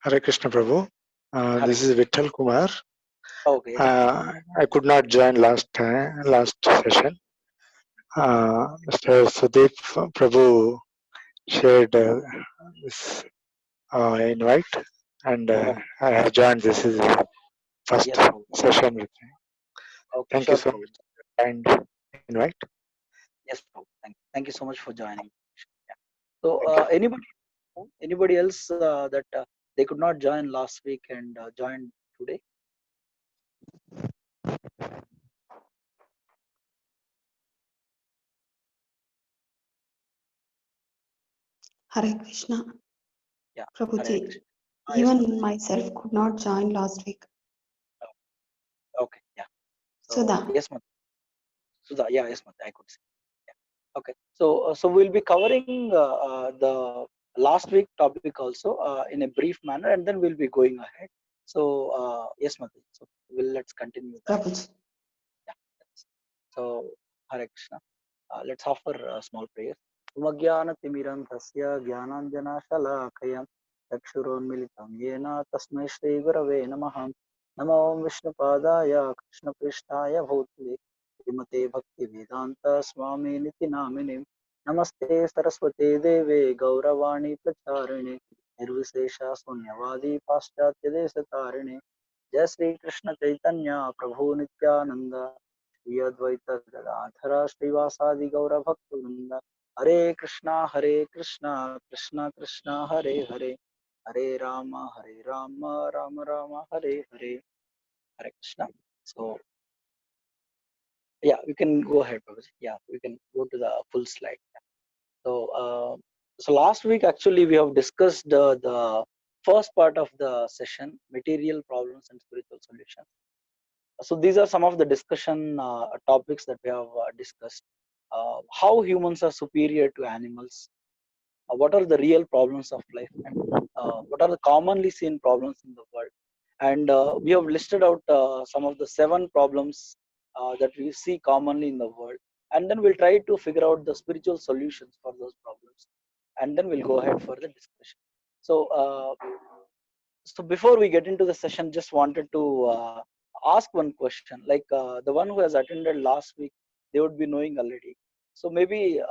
Hare Krishna Prabhu. Hare This is Vittal Kumar. Okay. I could not join last session. Mr. Sudeep Prabhu shared this invite, and I have joined. This is the first Yes, Prabhu. session with me. Okay, Thank you sure, so Prabhu. much for the kind invite. Yes, Prabhu. Thank you so much for joining. Yeah. So, anybody else that they could not join last week and joined today? Hare Krishna. Yeah. Prabhuji, Krishna. even myself could not join last week. Okay. Yeah. So, Sudha. yes, Mata. Sudha. Yeah, yes, Mata. I could see. Yeah. Okay. So we'll be covering the last week topic also in a brief manner, and then we'll be going ahead. So, yes, Mata. So let's continue that. Prabhuji. Yeah. So, Hare Krishna. Let's offer a small prayer. Umagyanatimirandhasya Gyananjanashalakayam Chakshuronmilitam Yena Tasmai Shri Gurave Namaha Namo Vishnupadaya Krishnaprishtaya Bhutale Srimate Bhakti Vedanta Swami Niti Namine Namaste Saraswate Deve Gauravani Pracharine Nirvisesha Sunyavadi Paschatya Desatarine Jai Sri Krishna Chaitanya Prabhu Nityananda Shri Advaita Gadadhara Srivasadi Gaura Bhaktivinoda Hare Krishna Krishna Krishna Hare Hare Hare Rama Rama Rama Hare Hare Hare Krishna. So yeah, we can go ahead, Prabhuji. Yeah, we can go to the full slide. So last week actually we have discussed the first part of the session, material problems and spiritual solutions. So these are some of the discussion topics that we have discussed. How humans are superior to animals, what are the real problems of life, and what are the commonly seen problems in the world. And we have listed out some of the 7 problems that we see commonly in the world, and then we'll try to figure out the spiritual solutions for those problems, and then we'll go ahead for the discussion. So before we get into the session, just wanted to ask one question. Like the one who has attended last week, they would be knowing already. So maybe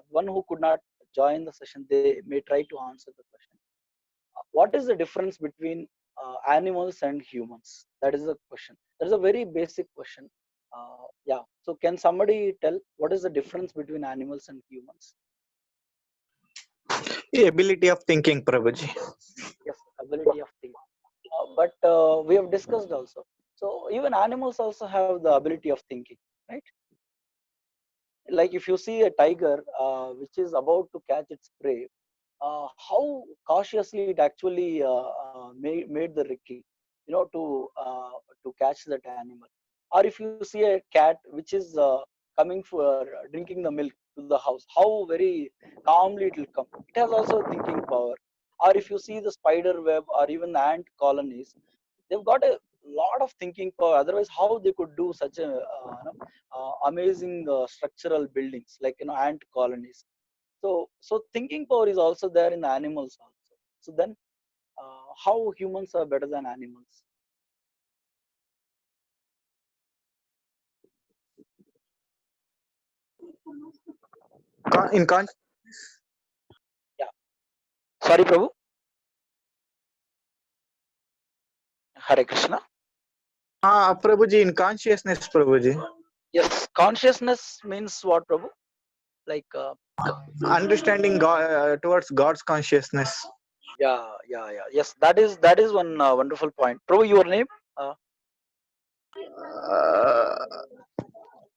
one who could not join the session, they may try to answer the question. What is the difference between animals and humans? That is the question. That is a very basic question. Yeah. So can somebody tell what is the difference between animals and humans? The ability of thinking, Prabhuji. Yes, ability of thinking. But we have discussed also. So even animals also have the ability of thinking, right? Like if you see a tiger which is about to catch its prey, how cautiously it actually made the recce, to catch that animal. Or if you see a cat which is coming for drinking the milk to the house, how very calmly it will come. It has also thinking power. Or if you see the spider web or even the ant colonies, they've got a lot of thinking power. Otherwise, how they could do such a amazing structural buildings like ant colonies. So thinking power is also there in the animals also. So then how humans are better than animals? In con- Yeah. Sorry, Prabhu. Hare Krishna. Prabhuji, in consciousness, Prabhuji. Yes, consciousness means what, Prabhu? Like Understanding God, towards God's consciousness. yeah. Yes, that is one wonderful point. Prabhu, your name? Uh,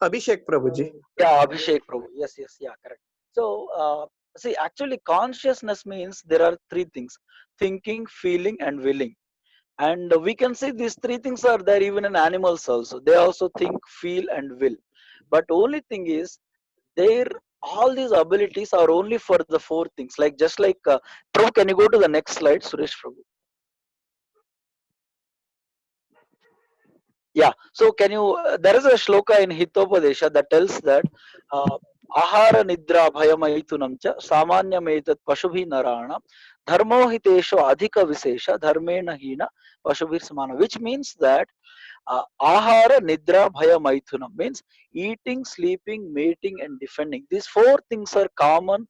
Abhishek, Prabhuji. Yeah, Abhishek Prabhu. Yes, yeah, correct. So see, actually consciousness means there are 3 things: thinking, feeling, and willing. And we can say these 3 things are there even in animals also. They also think, feel, and will. But only thing is, their all these abilities are only for the 4 things. Like just like Prabhu, can you go to the next slide, Suresh Prabhu? Yeah. So can you? There is a shloka in Hitopadesha that tells that ahara nidra bhayamaitunam cha samanyametat pasubhi narana dharmo hitesho adhika visesha dharmena hina pasubhir samana, which means that ahara nidra bhaya maithunam means eating, sleeping, mating and defending. These four things are common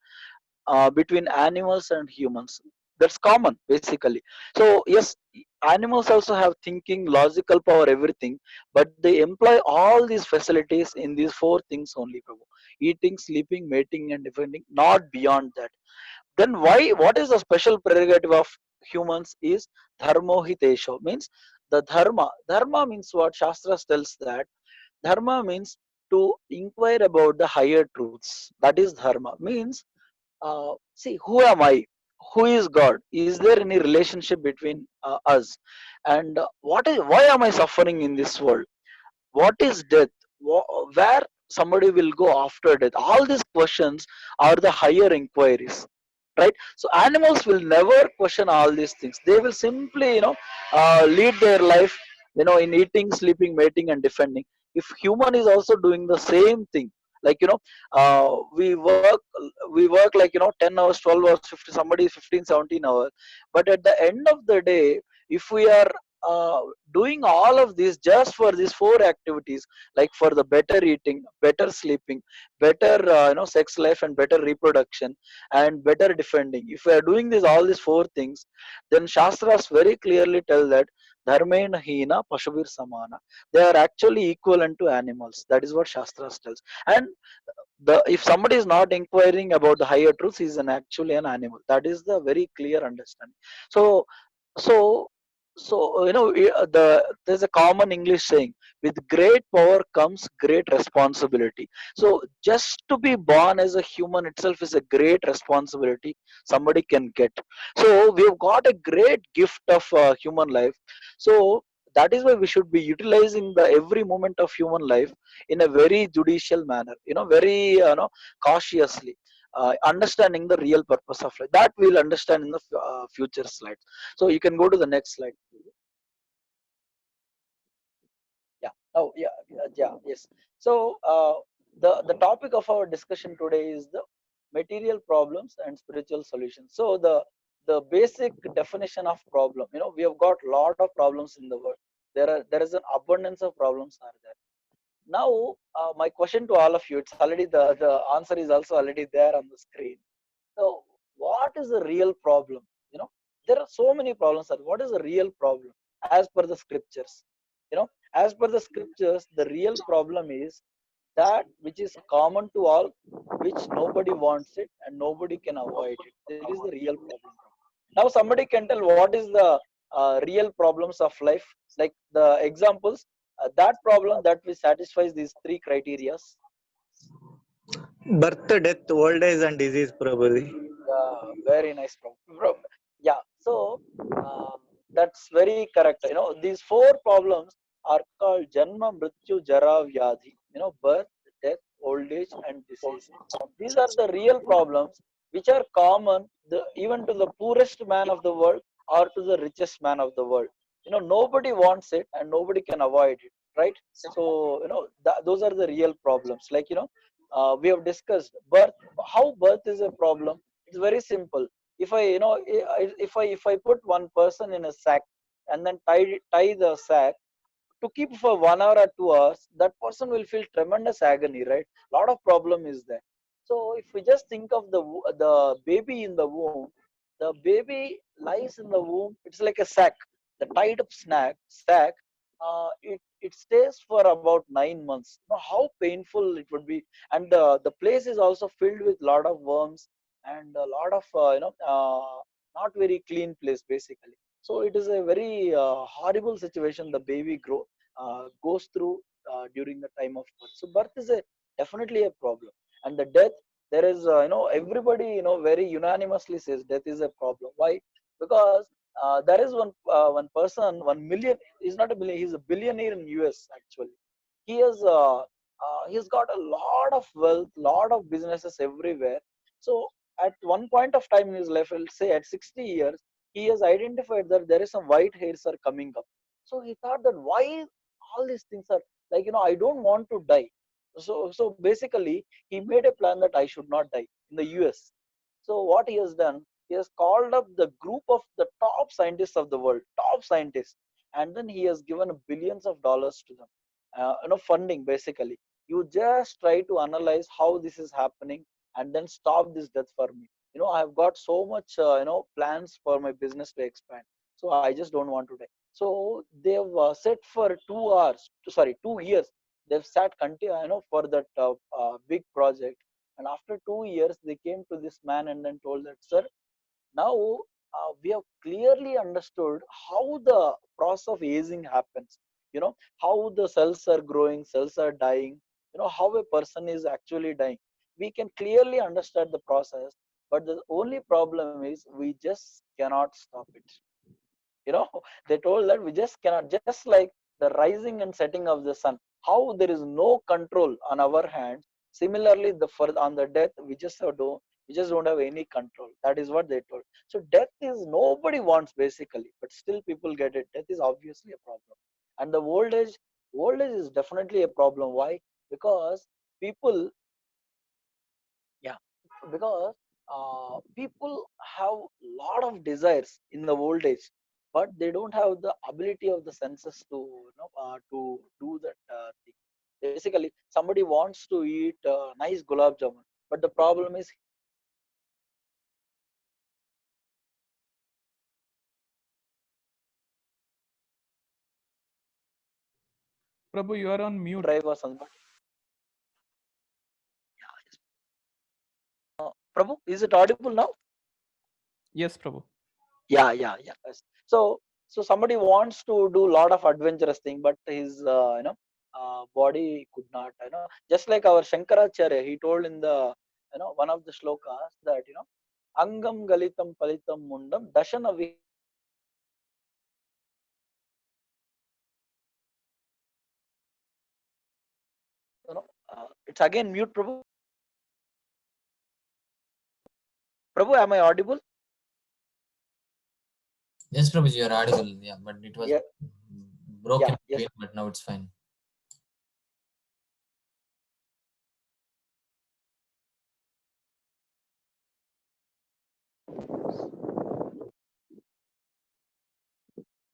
between animals and humans. That's common basically. So yes, animals also have thinking, logical power, everything, but they employ all these facilities in these four things only, Prabhu. Eating, sleeping, mating and defending, not beyond that. Then why, what is the special prerogative of humans is dharmo hitesho means the dharma means what shastras tells that dharma means to inquire about the higher truths. That is dharma means see, who am I, who is God, is there any relationship between us, and what is, why am I suffering in this world, what is death, where somebody will go after death. All these questions are the higher inquiries, right? So animals will never question all these things. They will simply lead their life, in eating, sleeping, mating and defending. If human is also doing the same thing, like we work like 10 hours, 12 hours, 50, somebody 15, 17 hours, but at the end of the day, if we are uh, doing all of this just for these four activities, like for the better eating, better sleeping, better sex life and better reproduction and better defending, if we are doing this all these four things, then shastras very clearly tell that dharmena hina pashubir samana, they are actually equivalent to animals. That is what shastras tells. And the if somebody is not inquiring about the higher truths, he is actually an animal. That is the very clear understanding. So so so there's a common English saying, with great power comes great responsibility. So just to be born as a human itself is a great responsibility somebody can get. So we've got a great gift of human life. So that is why we should be utilizing the every moment of human life in a very judicial manner, very cautiously, understanding the real purpose of life. That we'll understand in the future slides. So you can go to the next slide. Yeah. Oh, yeah, yeah, yes. So the topic of our discussion today is the material problems and spiritual solutions. So the basic definition of problem. We have got lot of problems in the world. There is an abundance of problems are there. Now, my question to all of you, it's already the answer is also already there on the screen. So, what is the real problem? There are so many problems. What is the real problem as per the scriptures? As per the scriptures, the real problem is that which is common to all, which nobody wants it and nobody can avoid it. There is the real problem. Now, somebody can tell what is the real problems of life, like the examples. That problem that we satisfies these three criterias. Birth, death, old age, and disease, Prabhuji. Very nice problem. Yeah, so uh, that's very correct. These four problems are called Janma, Mrityu, Jara, Vyadhi. Birth, death, old age, and disease. These are the real problems which are common even to the poorest man of the world or to the richest man of the world. Nobody wants it and nobody can avoid it, right? So, those are the real problems. Like, we have discussed birth. How birth is a problem? It's very simple. If I put one person in a sack and then tie the sack to keep for 1 hour or 2 hours, that person will feel tremendous agony, right? A lot of problem is there. So if we just think of the baby in the womb, the baby lies in the womb. It's like a sack, the tied up sack. It stays for about 9 months. How painful it would be, and the place is also filled with lot of worms and a lot of not very clean place basically. So it is a very horrible situation the baby goes through during the time of birth. So birth is a definitely a problem, and the death, there is everybody very unanimously says death is a problem. Why? Because there is one person, 1 million. He's not a million. He's a billionaire in US actually. He's got a lot of wealth, lot of businesses everywhere. So at one point of time in his life, I'll say at 60 years, he has identified that there is some white hairs are coming up. So he thought that why all these things are like, I don't want to die. So basically he made a plan that I should not die in the US. So what he has done, he has called up the group of the top scientists of the world, top scientists, and then he has given billions of dollars to them, funding basically. You just try to analyze how this is happening and then stop this death for me. I have got so much plans for my business to expand, so I just don't want to die. So they've set for 2 hours, sorry, 2 years. They've sat for that big project, and after 2 years they came to this man and then told that, sir, now we have clearly understood how the process of aging happens. How the cells are growing, cells are dying, how a person is actually dying. We can clearly understand the process, but the only problem is we just cannot stop it. you know they told that we just cannot, just like the rising and setting of the sun, how there is no control on our hands. Similarly, on the death, we just don't have any control. That is what they told. So death is nobody wants basically, but still people get it. Death is obviously a problem. And the old age is definitely a problem. Why? Because people, yeah, because people have lot of desires in the old age, but they don't have the ability of the senses to do that thing. Basically, somebody wants to eat nice gulab jamun, but the problem is Prabhu, you are on mute. drive or something. Yeah, yes. Prabhu, is it audible now? Yes, Prabhu. Yeah, yes. So somebody wants to do a lot of adventurous thing, but his body could not, just like our Shankaracharya, he told in the one of the shlokas that angam galitam palitam mundam dashana vi. It's again mute. Prabhu, am I audible? Yes, Prabhuji, you are audible. Yeah, but it was Yeah, broken yes. between, but now it's fine.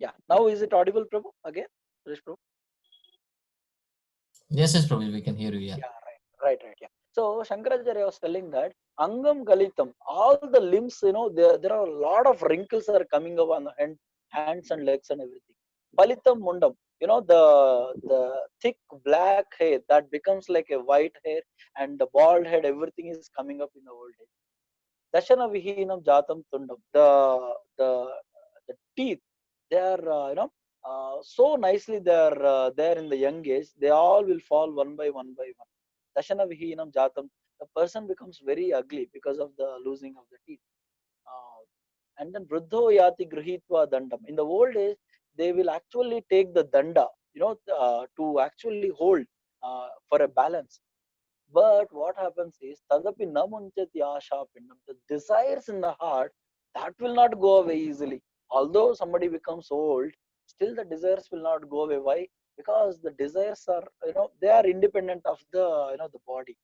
Yeah. Now is it audible, Prabhu? Again? Suresh Prabhu? Yes, Prabhuji, we can hear you. Yeah. Yeah, right. Yeah. So Shankaracharya was telling that Angam Galitam, all the limbs, there are a lot of wrinkles are coming up on the hands and legs and everything. Palitam Mundam, the thick black hair that becomes like a white hair, and the bald head, everything is coming up in the old age. Dashana Vihinam Jatam Tundam, the teeth, they are so nicely they are there in the young age. They all will fall one by one by one. Dashana Vihinam Jatam, the person becomes very ugly because of the losing of the teeth. Uh, and then Vruddho Yati Grihitva Dandam. In the old age, they will actually take the danda, to actually hold for a balance. But what happens is, Tadapi namunchati asha pindam, the desires in the heart, that will not go away easily. Although somebody becomes old, still the desires will not go away. Why? Because the desires are, they are independent of the body.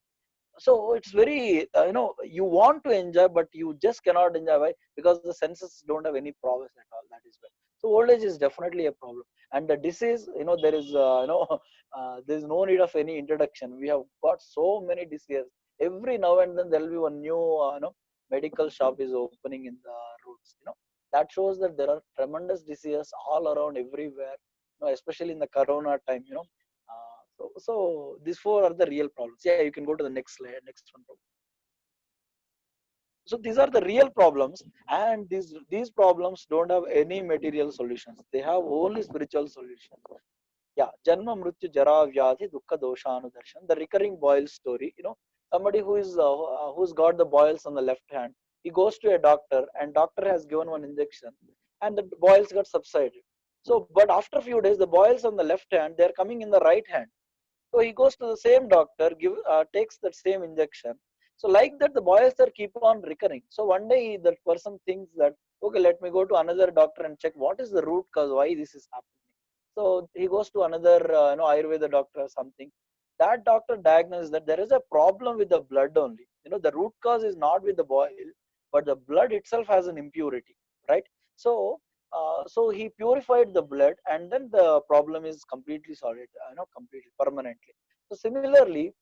So it's very, you want to enjoy, but you just cannot enjoy. Why? Because the senses don't have any prowess at all. That is why. So old age is definitely a problem. And the disease, there is there is no need of any introduction. We have got so many diseases. Every now and then there will be one new medical shop is opening in the roads. That shows that there are tremendous diseases all around everywhere, especially in the corona time. So these four are the real problems. Yeah, you can go to the next slide, next one. So these are the real problems, and these problems don't have any material solutions. They have only spiritual solutions. Yeah, Janma Mrityu Jara Vyadhi Dukkha Doshanudarshan, the recurring boil story. Somebody who's got the boils on the left hand, he goes to a doctor, and doctor has given one injection, and the boils got subsided. So, but after a few days, the boils on the left hand, they are coming in the right hand. So he goes to the same doctor, takes that same injection. So like that, the boils are keep on recurring. So one day that person thinks that, okay, let me go to another doctor and check what is the root cause, why this is happening. So he goes to another Ayurveda doctor or something. that doctor diagnosed that there is a problem with the blood only. The root cause is not with the boil, but the blood itself has an impurity, right? So he purified the blood, and then the problem is completely solved, completely permanently. So similarly,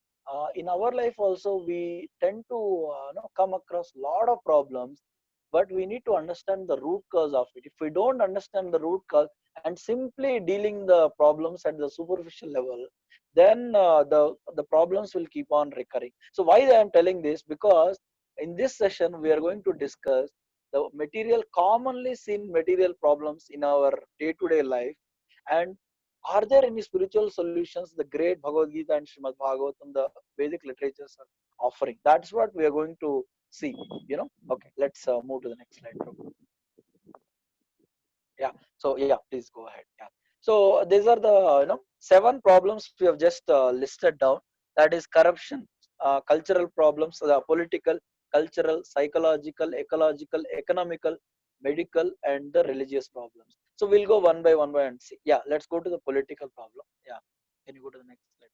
in our life also we tend to come across lot of problems, but we need to understand the root cause of it. If we don't understand the root cause and simply dealing the problems at the superficial level, then the problems will keep on recurring. So why I am telling this? Because in this session we are going to discuss the commonly seen material problems in our day-to-day life, and are there any spiritual solutions the great Bhagavad Gita and Srimad Bhagavatam, the Vedic literatures, are offering? That's what we are going to see. Okay, let's move to the next slide, Prabhu. Yeah, so yeah, please go ahead. Yeah, so these are the 7 problems we have just listed down. That is corruption, cultural problems, the political, cultural, psychological, ecological, economical, medical, and the religious problems. So we'll go one by one and see. Yeah, let's go to the political problem. Yeah, can you go to the next slide?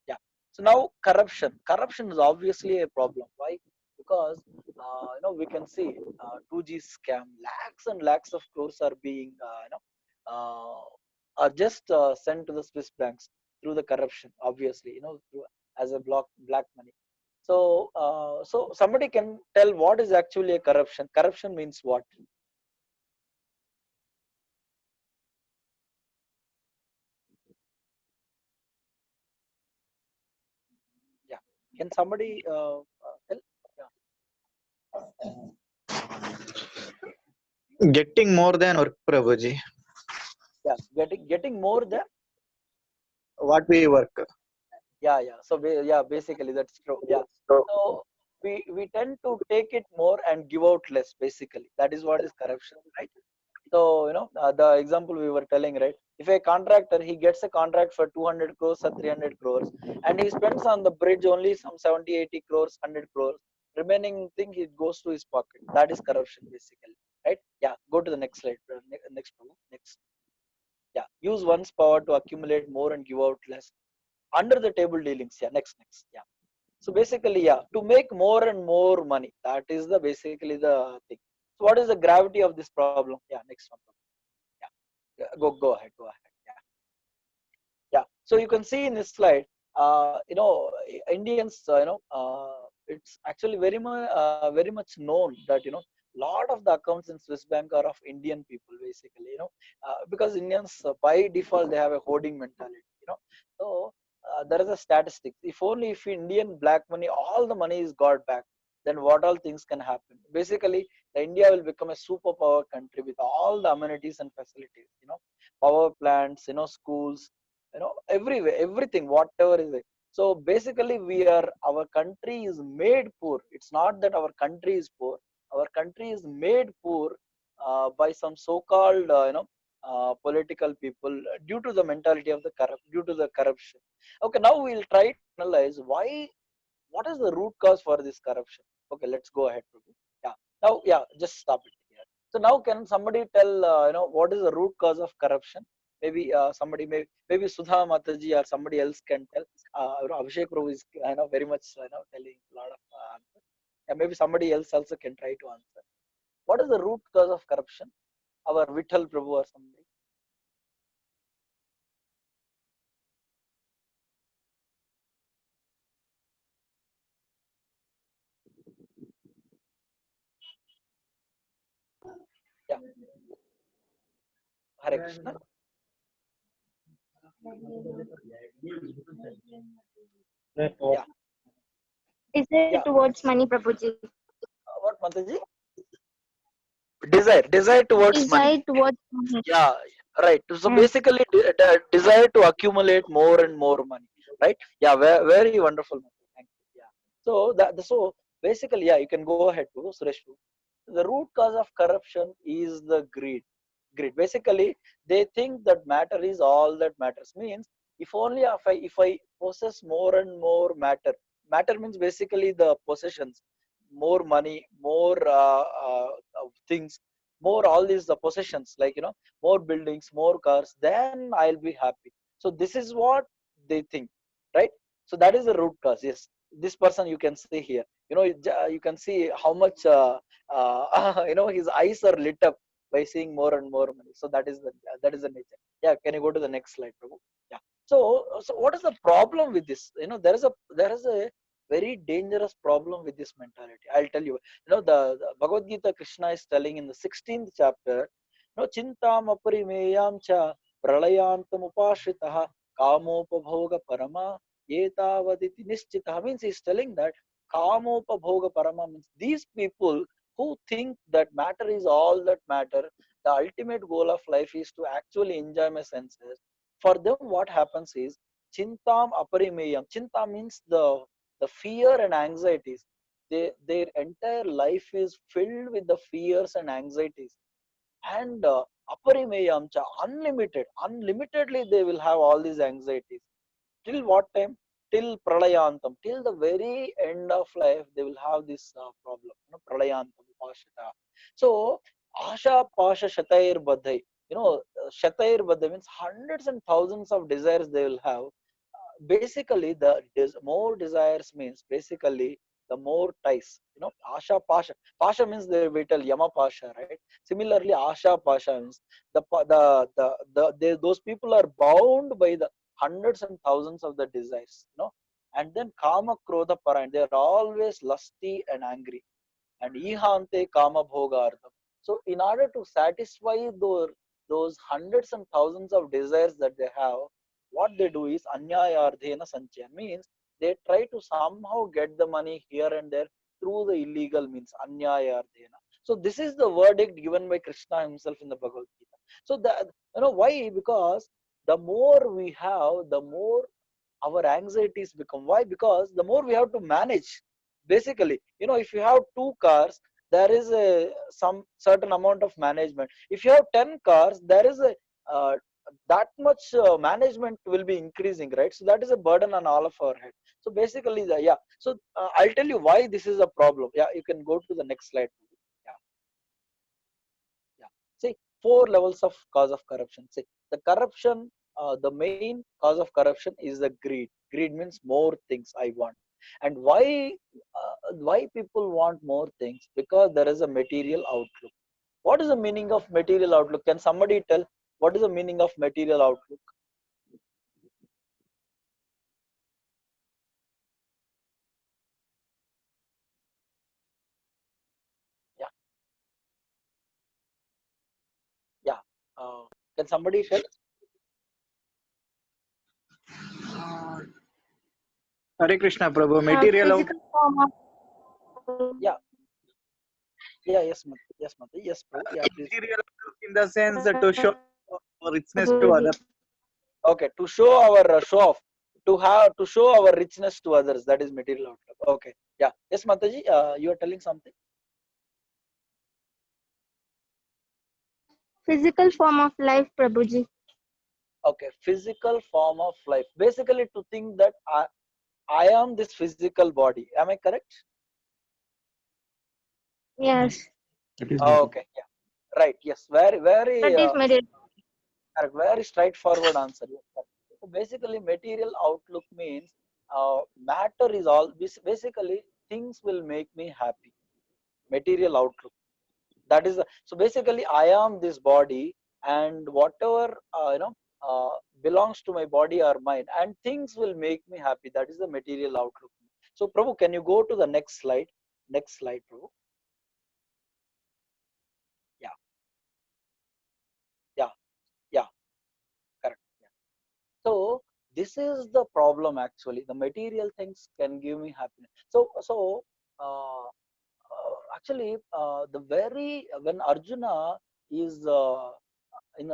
Yeah, so now corruption is obviously a problem. Why? Because we can see 2G scam, lakhs and lakhs of crores are being are just sent to the Swiss banks through the corruption, obviously, through, as a black money. So somebody can tell what is actually a corruption means what? Yeah, can somebody tell? Getting more than work, Prabhuji. Yeah, getting more than What we work. yeah. So yeah, basically that's true. Yeah, so we tend to take it more and give out less. Basically, that is what is corruption, right? So the example we were telling, right? If a contractor, he gets a contract for 200 crores or 300 crores, and he spends on the bridge only some 70-80 crores, 100 crores, remaining thing it goes to his pocket. That is corruption, basically, right? Yeah, go to the next slide. Next problem. Next. Yeah, use one's power to accumulate more and give out less. Under the table dealings. Yeah, next. Yeah, so basically, yeah, to make more and more money, that is the basically the thing. So what is the gravity of this problem? Yeah, next one. Yeah, yeah, go ahead. Yeah, so you can see in this slide, Indians, it's actually very much known that lot of the accounts in Swiss bank are of Indian people, basically, because Indians, by default, they have a hoarding mentality, so there is a statistic. If only if Indian black money, all the money is got back, then what all things can happen? Basically, the India will become a superpower country with all the amenities and facilities, power plants, schools, everywhere, everything, whatever is it. So basically, our country is made poor. It's not that our country is poor. Our country is made poor by some so-called political people, due to the mentality of due to the corruption. Okay, now we'll try to analyze what is the root cause for this corruption. Okay, let's go ahead, Prabhu. Yeah, now, yeah, just stop it here. So now, can somebody tell what is the root cause of corruption? Maybe somebody, maybe Sudha Mataji or somebody else can tell. Abhishek Prabhu is very much telling a lot of answers. Yeah, maybe somebody else also can try to answer. What is the root cause of corruption? Our Vittal Prabhu or somebody. Yeah, Hare Krishna. Yeah, Desire yeah. towards money, Prabhuji. What, Mataji? Desire towards money. Desire towards money. Yeah, right. So Mm. basically, desire to accumulate more and more money, right? Yeah, very wonderful. Thank you. Yeah. So basically, yeah, you can go ahead to Suresh. The root cause of corruption is the greed. Basically, they think that matter is all that matters. Means, if only if I possess more and more matter. Matter means basically the possessions, more money, more things, more all these possessions, like more buildings, more cars, then I'll be happy. So this is what they think, right? So that is the root cause. Yes, this person you can see here. You can see how much his eyes are lit up by seeing more and more money. So that is the nature. Yeah, can you go to the next slide, Prabhu? Yeah. So what is the problem with this? There is a very dangerous problem with this mentality. I'll tell you. The Bhagavad Gita, Krishna is telling in the 16th chapter, chintam aparimeyam cha pralayantam upashritah kamopabhoga parama etavaditi nischitah. Means he's telling that kamopabhoga parama means these people who think that matter is all that matter, the ultimate goal of life is to actually enjoy my senses. For them, what happens is chintam aparimeyam. Chinta means the fear and anxieties. Their entire life is filled with the fears and anxieties. And aparimeyam cha, unlimitedly they will have all these anxieties. Till what time? Till pralayantam, till the very end of life they will have this problem. Pralayantam upashita. So asha pasha shatair badhai. Shatair badhai means hundreds and thousands of desires they will have. Basically more desires means basically the more ties. Asha pasha means we tell yama pasha, right? Similarly asha pasha means those people are bound by the hundreds and thousands of the desires. And then kama krodha parayan, they are always lusty and angry. And ihante kama bhogartham. So in order to satisfy those hundreds and thousands of desires that they have, what they do is anyayardhena sanchaya, means they try to somehow get the money here and there through the illegal means, anyayardhena. So this is the verdict given by Krishna himself in the Bhagavad Gita. So why? Because the more we have, the more our anxieties become. Why? Because the more we have to manage. Basically, if you have 2 cars, there is some certain amount of management. If you have 10 cars, there is a that much management will be increasing, right? So that is a burden on all of our head. So basically, yeah. So I'll tell you why this is a problem. Yeah, you can go to the next slide. Yeah, yeah. See, 4 levels of cause of corruption. See, the corruption, the main cause of corruption is the greed. Greed means more things I want. And why people want more things? Because there is a material outlook. What is the meaning of material outlook? Can somebody tell what is the meaning of material outlook? Yeah, yeah. Can somebody tell? Hare Krishna, Prabhu. Material out. Physical form of Yeah, yeah. Yes, yes, Mati. Yes, Prabhu. Yeah, please. Material outlook in the sense that to show richness to Prabhuji. others. Okay, to show our show off, to show our richness to others. That is material outlook. Okay. Yeah. Yes, Mataji. You are telling something. Physical form of life, Prabhuji. Okay, physical form of life. Basically, to think that I am this physical body. Am I correct? Yes. Okay. Yeah. Right. Yes. Very, very. That is material. Correct. Very straightforward answer. Yes, correct. So basically, material outlook means matter is all. Basically, things will make me happy. Material outlook. That is so. Basically, I am this body, and whatever belongs to my body or mind, and things will make me happy. That is the material outlook. So, Prabhu, can you go to the next slide? Next slide, Prabhu. Yeah. Yeah. Yeah. Correct. Yeah. So this is the problem actually. The material things can give me happiness. Actually, the very when Arjuna is in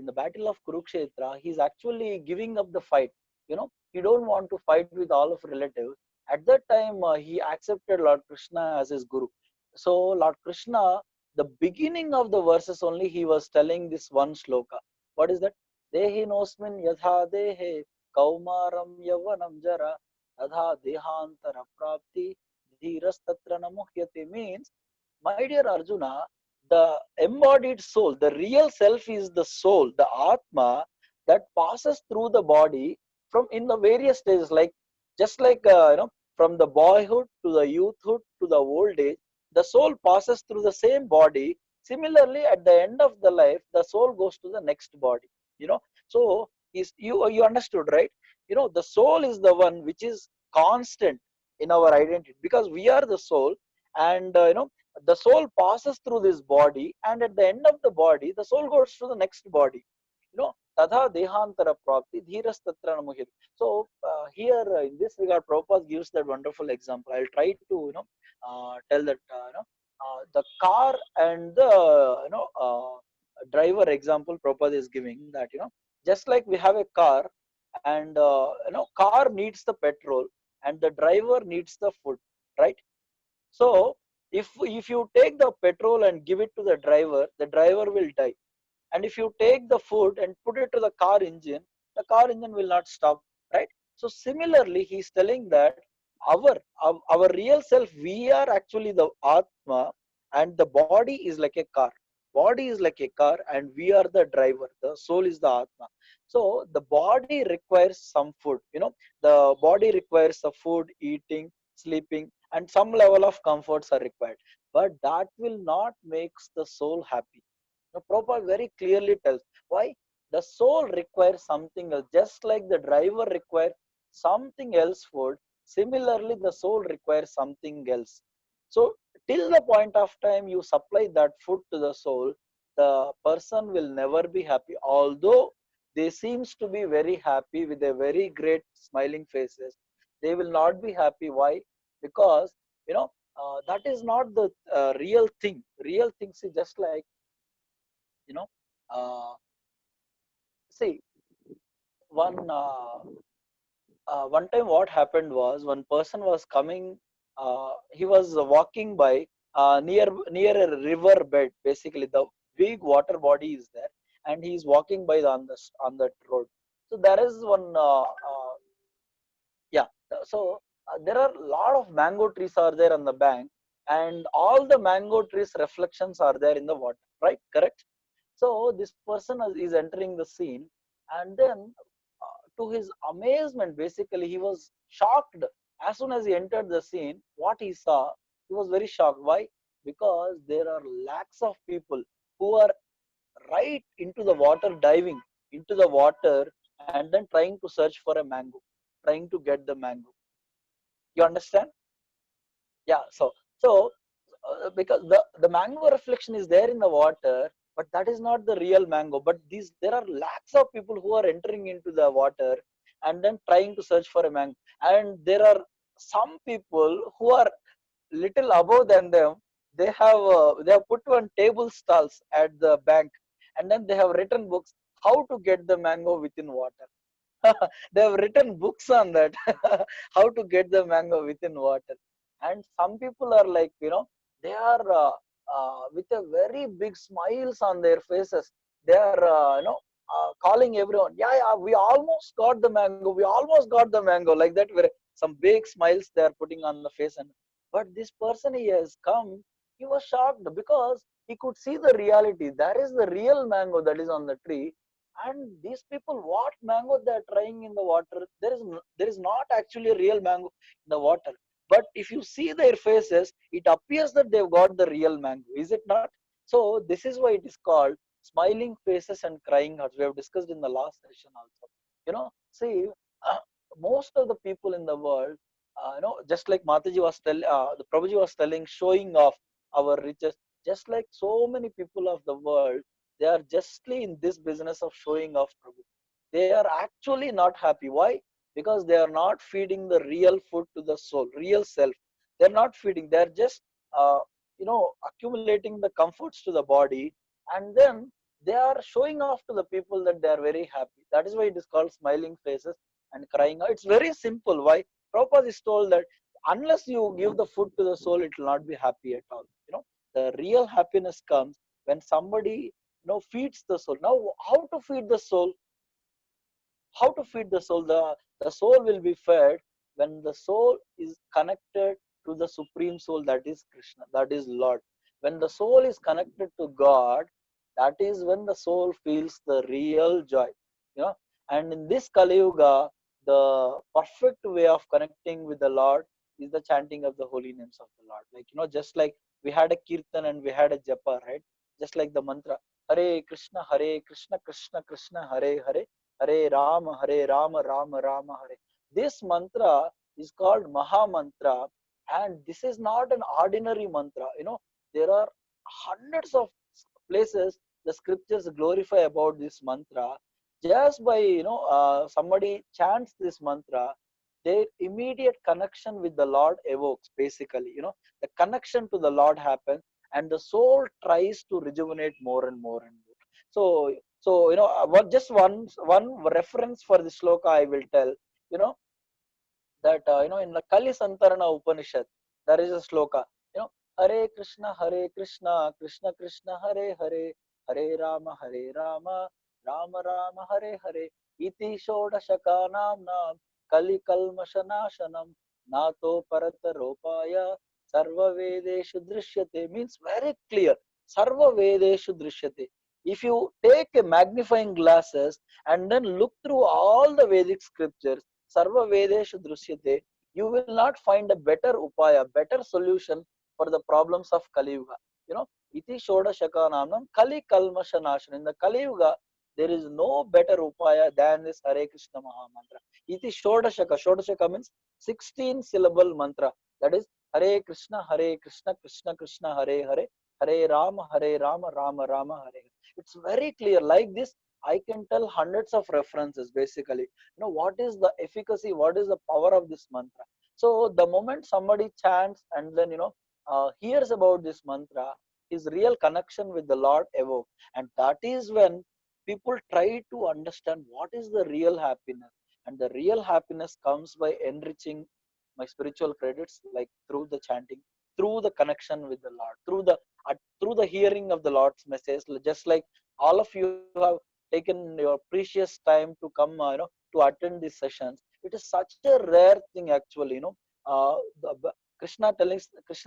the battle of Kurukshetra, he's actually giving up the fight. He don't want to fight with all of relatives. At that time, he accepted Lord Krishna as his guru. So Lord Krishna, the beginning of the verses only, he was telling this one shloka. What is that? Dehi nosmin yadha dehe kaumaram yavanam jara tadha dehantara prapti dhiras tatra namuhyate, means, my dear Arjuna, the embodied soul, the real self is the soul, the Atma that passes through the body from in the various stages, like just like from the boyhood to the youthhood to the old age, the soul passes through the same body. Similarly, at the end of the life, the soul goes to the next body. So is you understood, right? The soul is the one which is constant in our identity, because we are the soul. And the soul passes through this body, and at the end of the body, the soul goes to the next body. Tadha dehantara prapti dhiras tatra namuhir. So here in this regard, Prabhupada gives that wonderful example. I'll try to tell that the car and the driver example Prabhupada is giving, that just like we have a car, and car needs the petrol, and the driver needs the food, right? So if you take the petrol and give it to the driver will die. And if you take the food and put it to the car engine will not stop, right? So similarly, he's telling that our our real self, we are actually the atma, and the body is like a car. Body is like a car, and we are the driver. The soul is the atma. So the body requires some food, the body requires the food, eating, sleeping, and some level of comforts are required. But that will not makes the soul happy. Now, Prabhupada very clearly tells why. The soul requires something else, just like the driver requires something else food. Similarly, the soul requires something else. So, till the point of time you supply that food to the soul, the person will never be happy. Although they seems to be very happy with a very great smiling faces, they will not be happy. Why? Because that is not the real thing. Real things is just like you know uh, see one one time what happened was, one person was coming, he was walking by near a river bed. Basically the big water body is there, and he is walking by on that road. So there is one yeah so there are a lot of mango trees are there on the bank, and all the mango trees reflections are there in the water, right? Correct. So this person is entering the scene, and then to his amazement, basically he was shocked. As soon as he entered the scene, what he saw, he was very shocked. Why? Because there are lakhs of people who are right into the water, diving into the water, and then trying to search for a mango, trying to get the mango. You understand? Yeah. So because the mango reflection is there in the water, but that is not the real mango. But there are lakhs of people who are entering into the water and then trying to search for a mango. And there are some people who are little above than them. They have put one table stalls at the bank, and then they have written books how to get the mango within water. They have written books on that, how to get the mango within water. And some people are like, they are with a very big smiles on their faces. They are calling everyone, yeah, yeah, we almost got the mango, we almost got the mango, like that, where some big smiles they are putting on the face. And but this person, he has come, he was shocked because he could see the reality. There is the real mango that is on the tree. And these people, what mango they are trying in the water, there is not actually a real mango in the water. But if you see their faces, it appears that they've got the real mango, is it not? So this is why it is called smiling faces and crying hearts. We have discussed in the last session also. See, uh, most of the people in the world, just like Mataji was telling, the Prabhuji was telling, showing off our riches. Just like so many people of the world, they are justly in this business of showing off, Prabhu. They are actually not happy. Why? Because they are not feeding the real food to the soul, real self. They're not feeding. They're just, accumulating the comforts to the body, and then they are showing off to the people that they are very happy. That is why it is called smiling faces and crying out. It's very simple. Why? Prabhupada is told that unless you give the food to the soul, it will not be happy at all. The real happiness comes when somebody feeds the soul. Now, how to feed the soul? How to feed the soul? The soul will be fed when the soul is connected to the supreme soul, that is Krishna, that is Lord. When the soul is connected to God, that is when the soul feels the real joy. And in this Kali Yuga, the perfect way of connecting with the Lord is the chanting of the holy names of the Lord. Like, just like we had a kirtan and we had a japa, right? Just like the mantra, Hare Krishna, Krishna Krishna, Hare Hare, Hare Rama, Rama Rama, Hare. This mantra is called Maha Mantra, and this is not an ordinary mantra. There are hundreds of places the scriptures glorify about this mantra. Just by somebody chants this mantra, their immediate connection with the Lord evokes. Basically, the connection to the Lord happens, and the soul tries to rejuvenate more and more and more. So what just one reference for the sloka I will tell. You know that in the Kali Santarana Upanishad there is a sloka. Hare Krishna, Krishna Krishna, Hare Hare, Hare Rama, Rama Rama, Hare Hare. Iti Shodashakanam Nam Kali Kalmashanashanam Nato Parataropaya Sarva Vedeshu Drishyate, means very clear. Sarva Vedeshu Drishyate. If you take a magnifying glasses and then look through all the Vedic scriptures, Sarva Vedeshu Drishyate, you will not find a better upaya, better solution for the problems of Kali Yuga. Iti Shodashakanam Kali Kalmashanashan. In the Kali Yuga, there is no better upaya than this Hare Krishna Maha Mantra. Iti Shodashaka. Shodashaka means 16 syllable mantra. That is Hare Krishna, Krishna Krishna, Hare Hare, Hare Rama, Rama Rama, Hare. It's very clear. Like this, I can tell hundreds of references. Basically, what is the efficacy, what is the power of this mantra. So the moment somebody chants and then hears about this mantra, his real connection with the Lord evokes, and that is when people try to understand what is the real happiness. And the real happiness comes by enriching my spiritual credits, like through the chanting, through the connection with the Lord, through the hearing of the Lord's message. Just like all of you have taken your precious time to come to attend these sessions. It is such a rare thing, actually. Krishna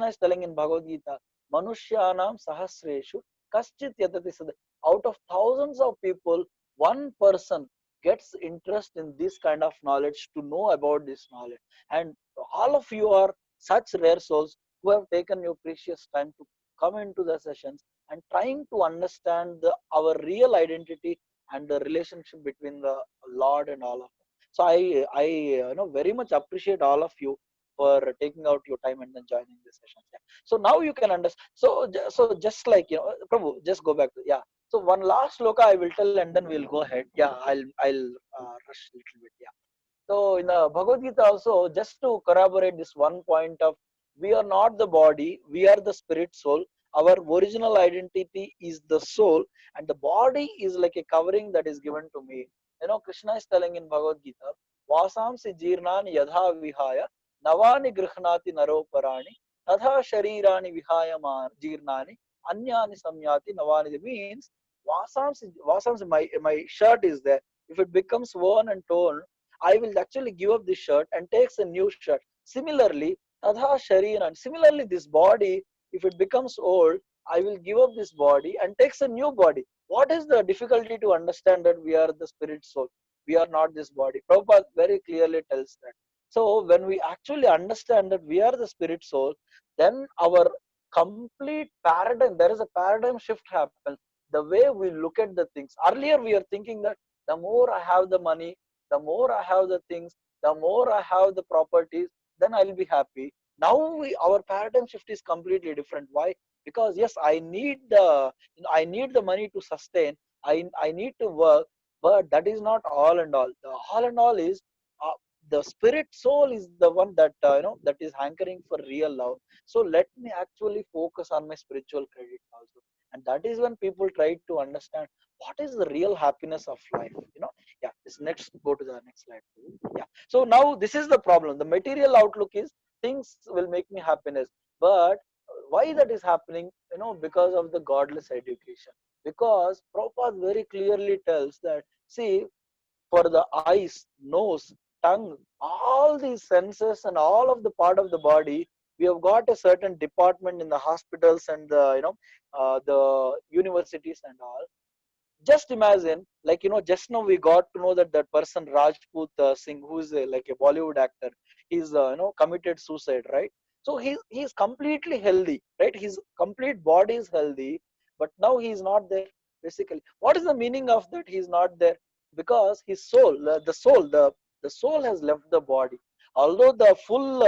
is telling in Bhagavad Gita, Manushyanam Sahasreshu Kaschit Yatati Sada. Out of thousands of people, one person gets interest in this kind of knowledge, to know about this knowledge. And all of you are such rare souls who have taken your precious time to come into the sessions and trying to understand our real identity and the relationship between the Lord and all of us. So I very much appreciate all of you for taking out your time and then joining the sessions. Yeah. So now you can understand. So just like Prabhu, just go back to So one last sloka I will tell, and then we'll go ahead. Yeah, I'll rush a little bit. Yeah. So in the Bhagavad Gita also, just to corroborate this one point of, we are not the body, we are the spirit soul. Our original identity is the soul, and the body is like a covering that is given to me. Krishna is telling in Bhagavad Gita, Vasamsi jirnani yadha vihaya, navani grihnati naroparani, tadha sharirani vihaya jirnani, anyani samyati navani. Means, Vasamsi, my shirt is there. If it becomes worn and torn, I will actually give up this shirt and takes a new shirt. Similarly, Tadha Shariran. Similarly, this body, if it becomes old, I will give up this body and takes a new body. What is the difficulty to understand that we are the spirit soul? We are not this body. Prabhupada very clearly tells that. So when we actually understand that we are the spirit soul, then our complete paradigm, there is a paradigm shift happens. The way we look at the things. Earlier we are thinking that the more I have the money, the more I have the things, the more I have the properties, then I'll be happy. Now our paradigm shift is completely different. Why? Because yes, I need the money to sustain. I need to work, but that is not all and all. The all and all is the spirit soul is the one that that is hankering for real love. So let me actually focus on my spiritual credits also, and that is when people try to understand what is the real happiness of life. Yeah, this next, go to the next slide. Yeah, so now this is the problem. The material outlook is things will make me happiness, but why that is happening? Because of the godless education. Because Prabhupada very clearly tells that, see, for the eyes, nose, tongue, all these senses and all of the part of the body, we have got a certain department in the hospitals and the the universities and all. Just imagine, like, just now we got to know that that person Rajput Singh, who is like a Bollywood actor, he's committed suicide, right? So he's completely healthy, right? His complete body is healthy, but now he's not there. Basically, what is the meaning of that? He's not there because his soul, the soul has left the body. Although the full,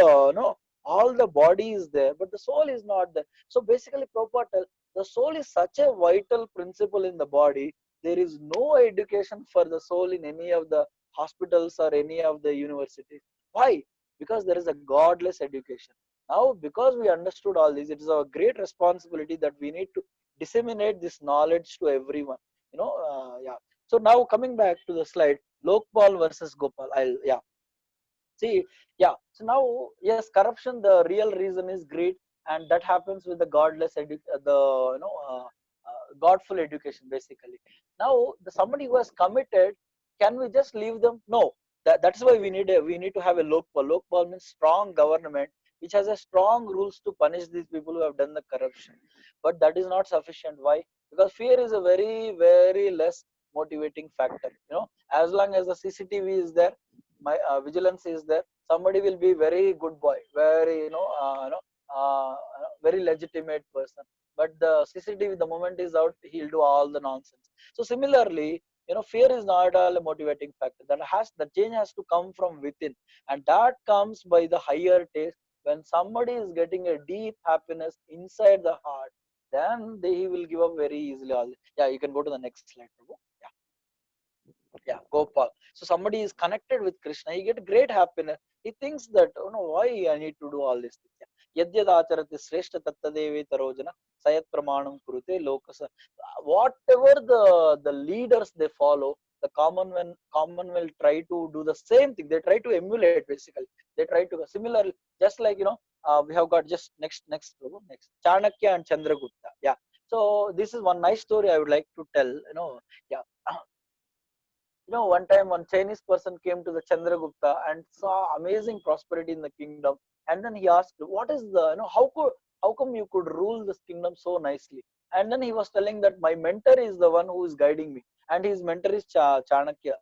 all the body is there, but the soul is not there. So basically, Prabhupada tell, the soul is such a vital principle in the body. There is no education for the soul in any of the hospitals or any of the universities. Why? Because there is a godless education. Now, because we understood all this, it is our great responsibility that we need to disseminate this knowledge to everyone. Yeah. So now coming back to the slide, Lokpal versus Gopal. Yeah. See, yeah. So now, yes, corruption. The real reason is greed, and that happens with the godless godful education. Basically, now somebody who has committed, can we just leave them? No. That's why we need to have a lokpal. Lokpal means strong government, which has a strong rules to punish these people who have done the corruption. But that is not sufficient. Why? Because fear is a very very less motivating factor. As long as the CCTV is there, my vigilance is there, somebody will be very good boy, very very legitimate person. But the CCTV, the moment is out, he'll do all the nonsense. So similarly, fear is not all a motivating factor. The change has to come from within, and that comes by the higher taste. When somebody is getting a deep happiness inside the heart, then he will give up very easily. Yeah, you can go to the next slide, Prabhu. Yeah, Gopal. So somebody is connected with Krishna, he get great happiness. He thinks that, oh no, why I need to do all this thing? Yadyad acharati shrestha tattadevi tarojana sayat pramanam kurute lokasa. Whatever the leaders they follow, the common will try to do the same thing. They try to emulate, basically. They try to similarly, just like, we have got just next Chanakya and Chandragupta. Yeah. So this is one nice story I would like to tell. Yeah. One time one Chinese person came to the Chandragupta and saw amazing prosperity in the kingdom. And then he asked, what is how come you could rule this kingdom so nicely? And then he was telling that my mentor is the one who is guiding me. And his mentor is Chanakya.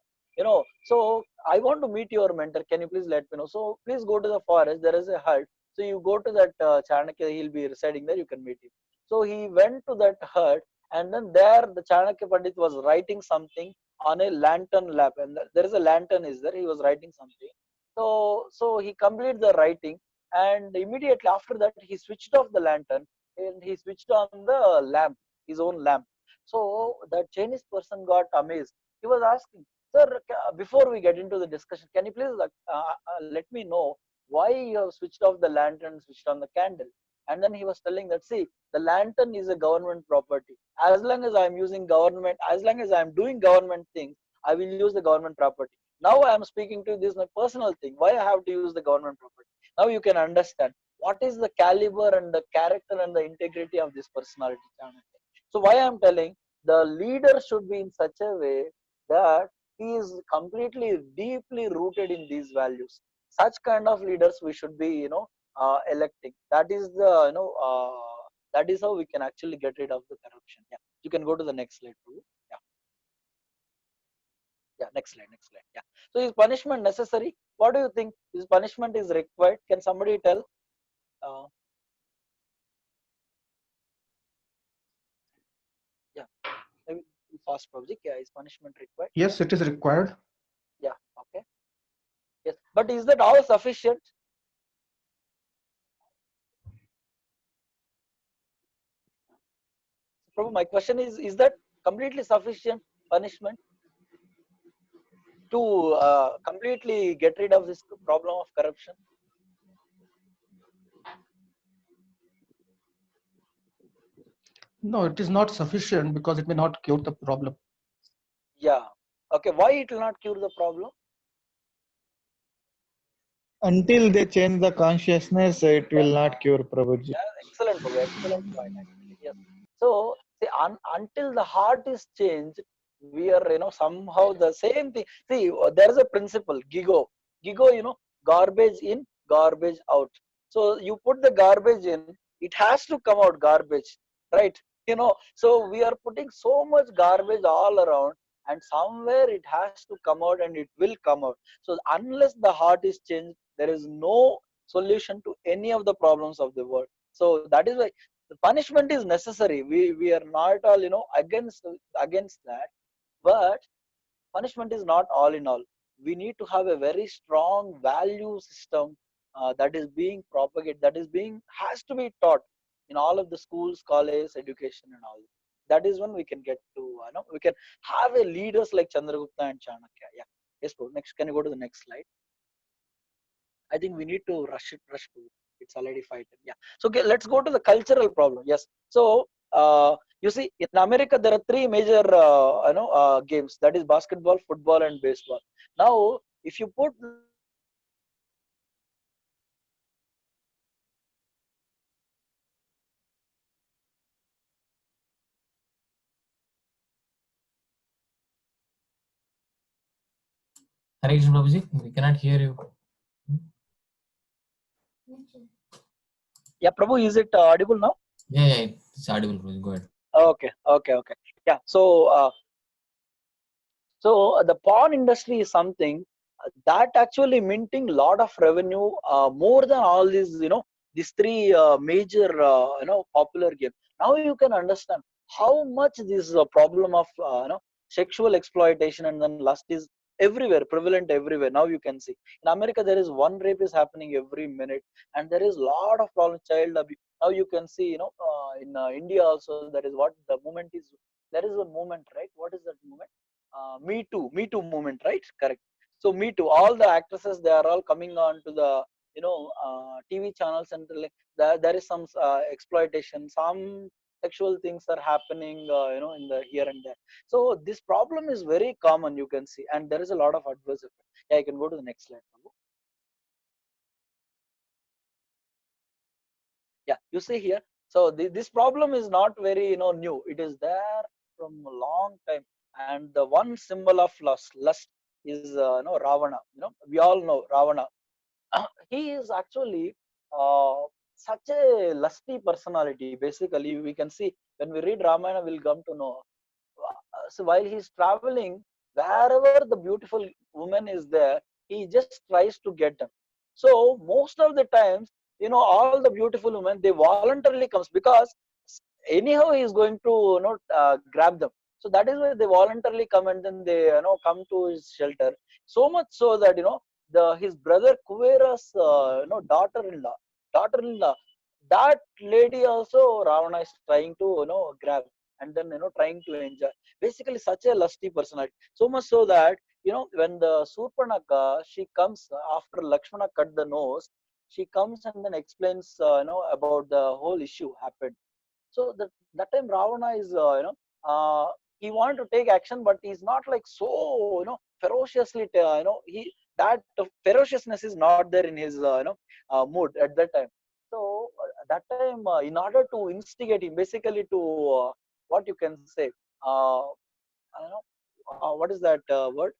So I want to meet your mentor. Can you please let me know? So please go to the forest. There is a hut. So you go to that Chanakya, he'll be residing there. You can meet him. So he went to that hut, and then there the Chanakya Pandit was writing something on a lantern lap, and there is a lantern is there. He was writing something. So he completed the writing, and immediately after that he switched off the lantern and he switched on the lamp, his own lamp. So that Chinese person got amazed. He was asking, sir, before we get into the discussion, can you please let me know why you have switched off the lantern, switched on the candle? And then he was telling that, see, the lantern is a government property. As long as I'm using government, as long as I'm doing government things, I will use the government property. Now I am speaking to this my personal thing. Why I have to use the government property? Now you can understand what is the caliber and the character and the integrity of this personality. So why I'm telling, the leader should be in such a way that he is completely deeply rooted in these values. Such kind of leaders we should be, electing. That is the, that is how we can actually get rid of the corruption. Yeah, you can go to the next slide, too. Yeah, next slide. Yeah. So is punishment necessary? What do you think? Is punishment is required? Can somebody tell? Yeah, maybe fast project. Yeah, is punishment required? Yes, it is required. Yeah. Okay. Yes, but is that all sufficient? Prabhu, my question is that completely sufficient punishment to completely get rid of this problem of corruption? No, it is not sufficient because it may not cure the problem. Yeah. Okay. Why it will not cure the problem? Until they change the consciousness, it will not cure, Prabhuji. Yeah, excellent, Prabhu. Excellent point. Actually. Yes. So see, until the heart is changed, we are somehow the same thing. See, there is a principle, GIGO. GIGO, garbage in, garbage out. So you put the garbage in, it has to come out garbage, right? So we are putting so much garbage all around, and somewhere it has to come out, and it will come out. So unless the heart is changed, there is no solution to any of the problems of the world. So that is why the punishment is necessary. We are not all against that, but punishment is not all in all. We need to have a very strong value system that is being propagated, that is being has to be taught in all of the schools, college, education, and all. That is when we can get to we can have a leaders like Chandragupta and Chanakya. Yeah. Yes, bro. Next, can you go to the next slide? I think we need to rush to. It's already 5:10. Yeah. So okay, let's go to the cultural problem. Yes. So you see, in America there are three major games. That is basketball, football, and baseball. Now, if you put Hare Krishna Prabhuji, we cannot hear you. yeah, Prabhu, is it audible now? Yeah, it's audible, Prabhuji. Go ahead. Okay. Yeah. So the porn industry is something that actually minting lot of revenue more than all these these three major popular games. Now you can understand how much this problem of sexual exploitation and then lust is everywhere, prevalent everywhere. Now you can see in America there is one rape is happening every minute, and there is lot of problem child abuse. Now you can see in India also there is what the movement is. There is a movement, right? What is that movement? Me Too movement, right? Correct. So Me Too, all the actresses, they are all coming on to the TV channels, and like there is some exploitation, some sexual things are happening, in the here and there. So this problem is very common, you can see, and there is a lot of adverse effect. Yeah, I can go to the next slide, Prabhu. Yeah, you see here. So this problem is not very new. It is there from a long time, and the one symbol of lust is Ravana. We all know Ravana. He is actually uh, such a lusty personality. Basically, we can see when we read Ramayana, we'll come to know. So while he's traveling, wherever the beautiful woman is there, he just tries to get them. So most of the times, all the beautiful women, they voluntarily comes because anyhow he is going to grab them. So that is why they voluntarily come, and then they come to his shelter. So much so that the his brother Kuvera's daughter-in-law, that lady also Ravana is trying to grab, and then trying to enjoy. Basically, such a lusty personality. So much so that when the Surpanaka, she comes after Lakshmana cut the nose, she comes and then explains about the whole issue happened. So that time Ravana is he wanted to take action, but he's not like so ferociously he that ferociousness is not there in his mood at that time. So that time, in order to instigate him, basically to what you can say, what is that word?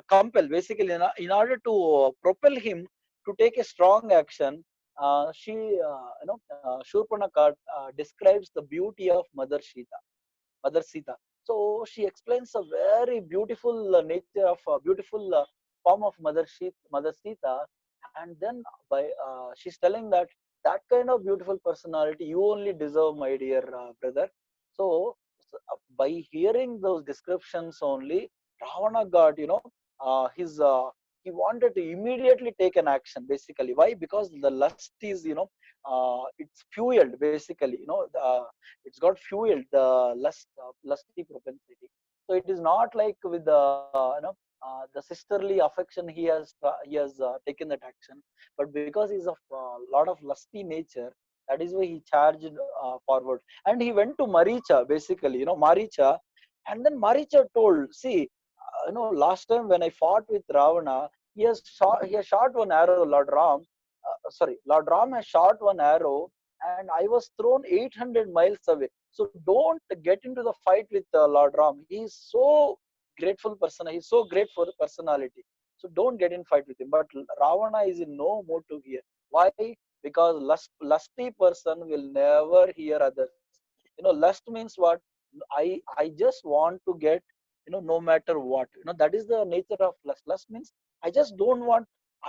Compel, basically, in order to propel him to take a strong action. She Shurpanakha describes the beauty of Mother Sita. So she explains a very beautiful nature of beautiful form of Mother Sita, and then by she's telling that that kind of beautiful personality you only deserve, my dear brother. By hearing those descriptions only, Ravana got his he wanted to immediately take an action. Basically, why? Because the lust is it's fueled. Basically, it's got fueled the lusty propensity. So it is not like with the sisterly affection he has taken that action, but because he's of lot of lusty nature, that is why he charged forward, and he went to Maricha, basically, Maricha, and then Maricha told, see, last time when I fought with Ravana, he has shot one arrow, Lord Ram has shot one arrow, and I was thrown 800 miles away. So don't get into the fight with Lord Ram. He is so grateful person. He's so great for the personality. So don't get in fight with him. But Ravana is in no mood to hear. Why? Because lusty person will never hear others. lust means what? I just want to get, no matter what. That is the nature of lust. Lust means I just don't want.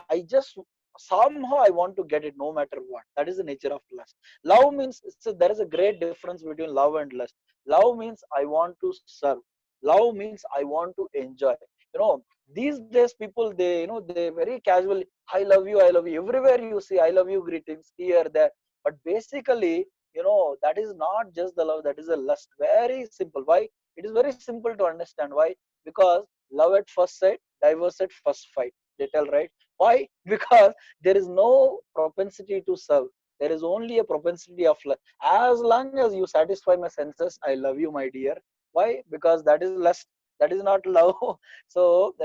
I just somehow I want to get it no matter what. That is the nature of lust. Love means, so there is a great difference between love and lust. Love means I want to serve. Love means I want to enjoy. you know these days people, they very casually, I love you, I love you. Everywhere you see I love you greetings, here, there. But basically, that is not just the love, that is a lust. Very simple. Why? It is very simple to understand. Why? Because love at first sight, divorce at first fight, they tell, right? Why? Because there is no propensity to serve. There is only a propensity of love. As long as you satisfy my senses, I love you, my dear. Why? Because that is lust, that is not love. So,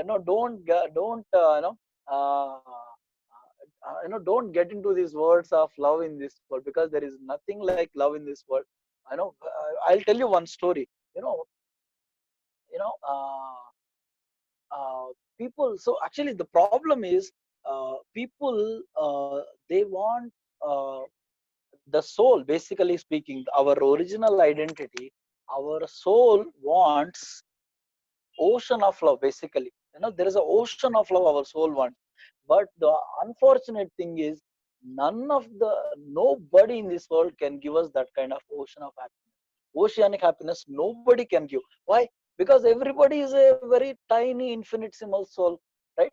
don't get into these words of love in this world, because there is nothing like love in this world. I'll tell you one story. you know you know uh, uh, People, so actually the problem is, people, they want, uh, the soul, basically speaking, our original identity, our soul wants ocean of love. Basically, there is an ocean of love our soul wants. But the unfortunate thing is, nobody in this world can give us that kind of ocean of happiness. Oceanic happiness nobody can give. Why? Because everybody is a very tiny infinitesimal soul, right?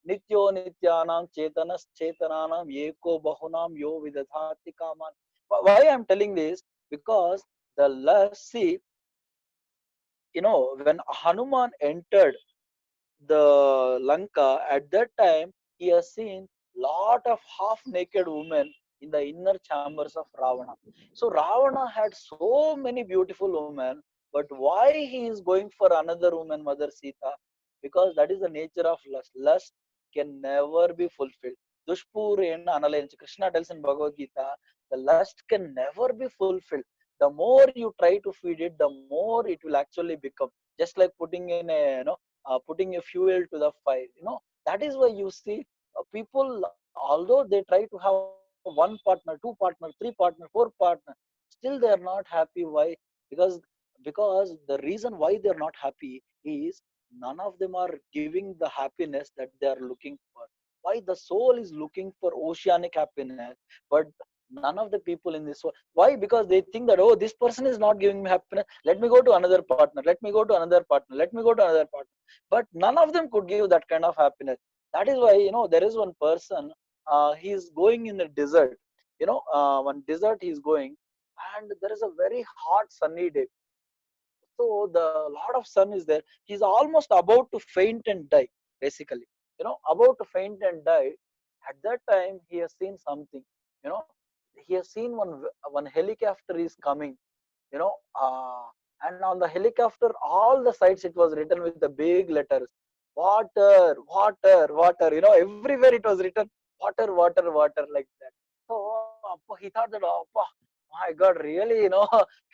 Nityo nityanam chetanas chetananam eko bahunam yo vidadhati kaman. Why I'm telling this? Because the lust, see, when Hanuman entered the Lanka, at that time he has seen lot of half-naked women in the inner chambers of Ravana. So Ravana had so many beautiful women, but why he is going for another woman, Mother Sita? Because that is the nature of lust. Lust can never be fulfilled. Dushpurin analench. Krishna tells in Bhagavad Gita, the lust can never be fulfilled. The more you try to feed it, the more it will actually become. Just like putting a fuel to the fire. That is why you see, people, although they try to have one partner, two partner, three partner, four partner, still they are not happy. Why? Because because the reason why they are not happy is, none of them are giving the happiness that they are looking for. Why? The soul is looking for oceanic happiness, but none of the people in this world. Why? Because they think that, oh, this person is not giving me happiness, let me go to another partner, let me go to another partner, let me go to another partner. But none of them could give that kind of happiness. That is why, there is one person, he is going in a desert. One desert he is going, and there is a very hot sunny day. So the lot of sun is there. He's almost about to faint and die, basically. About to faint and die. At that time he has seen something. you know he has seen one helicopter is coming. you know uh, and on the helicopter, all the sides, it was written with the big letters, water, water, water. Everywhere it was written, water, water, water, like that. So he thought that, my god, really,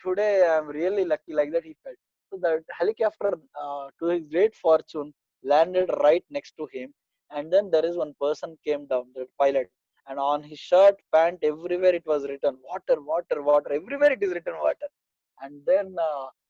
today I'm really lucky, like that he felt. So that helicopter, to his great fortune, landed right next to him. And then there is one person came down, the pilot, and on his shirt, pant, everywhere it was written water, water, water. Everywhere it is written water. And then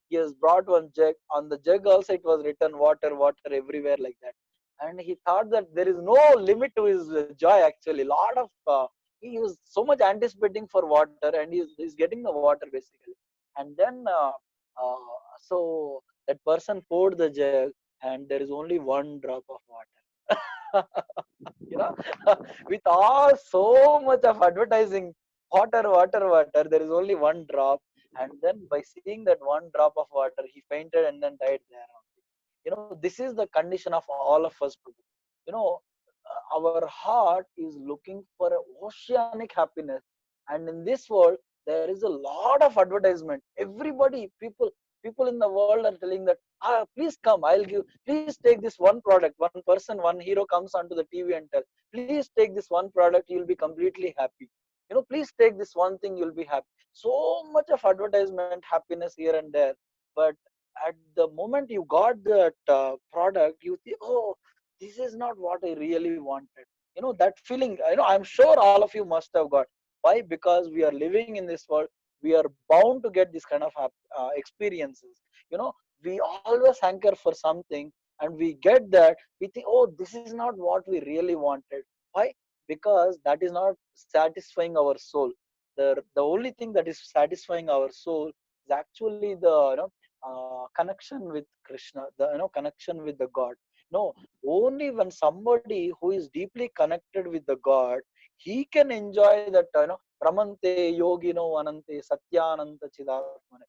he has brought one jug. On the jug also it was written water, water, everywhere, like that. And he thought that there is no limit to his joy. Actually, lot of he was so much anticipating for water, and he's getting the water, basically. And then uh, so that person poured the jug, and there is only one drop of water. you know with all so much of advertising, water, water, water, there is only one drop. And then by seeing that one drop of water, he fainted and then died there only. This is the condition of all of us, Prabhu. you know our heart is looking for a oceanic happiness. And in this world, there is a lot of advertisement. Everybody, people in the world are telling that, please come, I'll give, please take this one product. One person, one hero comes onto the TV and tell, please take this one product, you'll be completely happy. Please take this one thing, you'll be happy. So much of advertisement, happiness here and there. But at the moment you got that product, you think, oh, this is not what I really wanted. That feeling, I'm sure all of you must have got. Why? Because we are living in this world. we are bound to get this kind of experiences. We always hanker for something, and we get that, we think, oh, this is not what we really wanted. Why? Because that is not satisfying our soul. The only thing that is satisfying our soul is actually the connection with Krishna, the connection with the God. No, only when somebody who is deeply connected with the God, he can enjoy that ramante yogino anante satyananta chidatmane.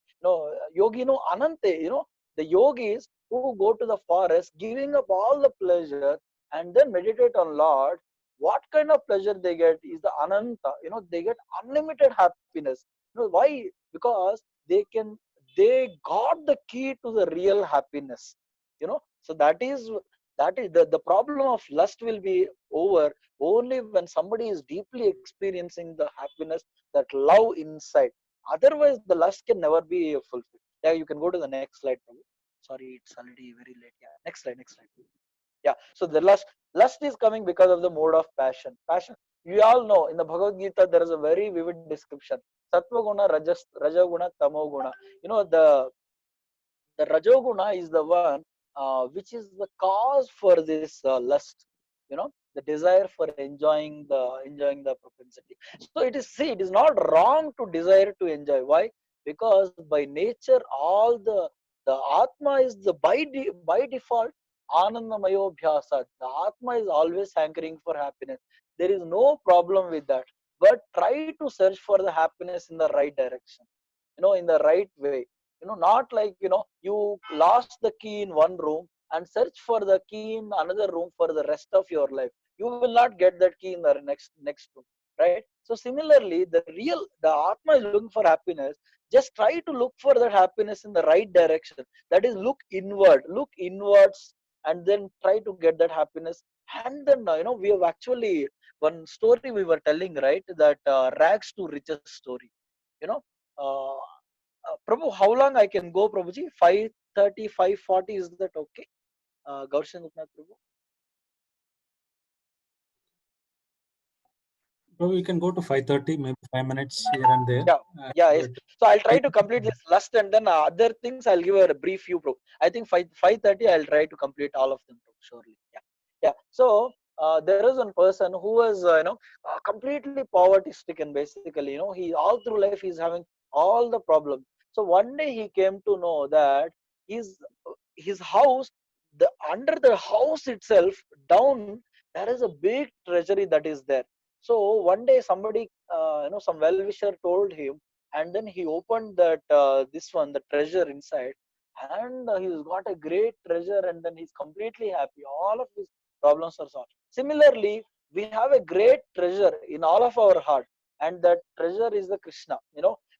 Yogino anante, the yogis who go to the forest giving up all the pleasure and then meditate on Lord. What kind of pleasure they get is the ananta. They get unlimited happiness. Why? Because they got the key to the real happiness. So that is the problem of lust will be over only when somebody is deeply experiencing the happiness, that love inside. Otherwise the lust can never be fulfilled. Yeah, you can go to the next slide, Prabhu. Sorry, it's already very late. Yeah, next slide. Yeah, so the lust is coming because of the mode of passion. You all know in the Bhagavad Gita there is a very vivid description: sattva guna, rajaguna, tamo guna. The rajoguna is the one which is the cause for this lust, the desire for enjoying the propensity. So it is not wrong to desire to enjoy. Why? Because by nature all the atma is the by default anandamayo bhyasa. The atma is always hankering for happiness. There is no problem with that, but try to search for the happiness in the right direction, in the right way. Not like, you lost the key in one room and search for the key in another room for the rest of your life. You will not get that key in the next room, right? So similarly, the atma is looking for happiness. Just try to look for that happiness in the right direction. That is, look inwards, and then try to get that happiness. And then we have actually one story we were telling, right? That rags to riches story. you know uh, Prabhu, how long I can go, Prabhuji? 5:30, 5:40, is that okay? Gaushan Gupnath Prabhu? So we can go to 5:30, maybe 5 minutes here and there. Yeah, yeah. Yes. But So I'll try to complete this lust, and then other things I'll give a brief view, Prabhu. I think 5:30 I'll try to complete all of them, Prabhu, surely. Yeah, yeah. So there is one person who was, completely poverty stricken. Basically, he all through life he's having all the problems. So one day he came to know that his his house, the under the house itself, down there is a big treasury that is there. So one day somebody, some well-wisher told him, and then he opened that this one, the treasure inside, and he's got a great treasure, and then he's completely happy. All of his problems are solved. Similarly, we have a great treasure in all of our heart, and that treasure is the Krishna.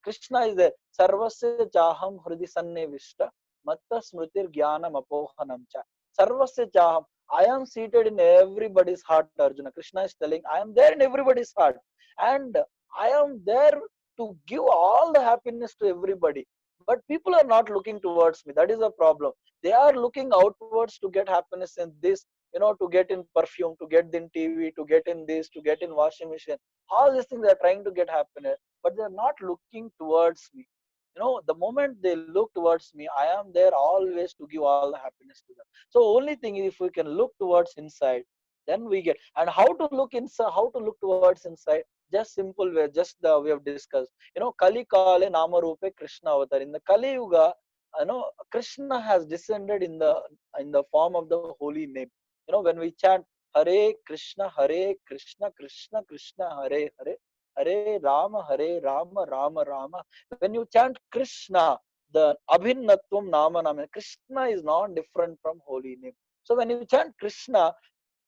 Krishna is the Sarvasya Chaham Hridi Sannevishta Matta Smritir Jnanam Apohanam Cha. Sarvasya Chaham. I am seated in everybody's heart, Arjuna. Krishna is telling, I am there in everybody's heart. And I am there to give all the happiness to everybody. But people are not looking towards me. That is a problem. They are looking outwards to get happiness in this, to get in perfume, to get in TV, to get in this, to get in washing machine. All these things they are trying to get happiness, but they are not looking towards me. The moment they look towards me, I am there always to give all the happiness to them. So only thing is, if we can look towards inside, then we get. And how to look inside, how to look towards inside? Just simple way, just the we have discussed. Kali Kale Nama Rupe Krishna Avatar. In the Kali Yuga, Krishna has descended in the form of the holy name. When we chant Hare Krishna, Krishna Krishna, Hare Hare, Hare Rama, Rama Rama. When you chant Krishna, the Abhinnatvam Nama, Krishna is not different from holy name. So when you chant Krishna,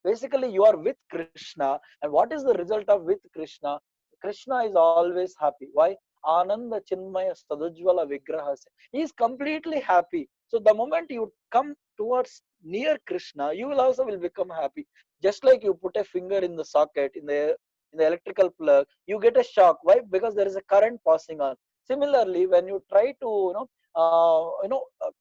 basically you are with Krishna. And what is the result of with Krishna? Krishna is always happy. Why? Ananda Chinmaya Sadujvala Vigrahasya. He is completely happy. So the moment you come towards near Krishna, you will become happy. Just like you put a finger in the socket, in the electrical plug, you get a shock. Why? Because there is a current passing on. Similarly, when you try to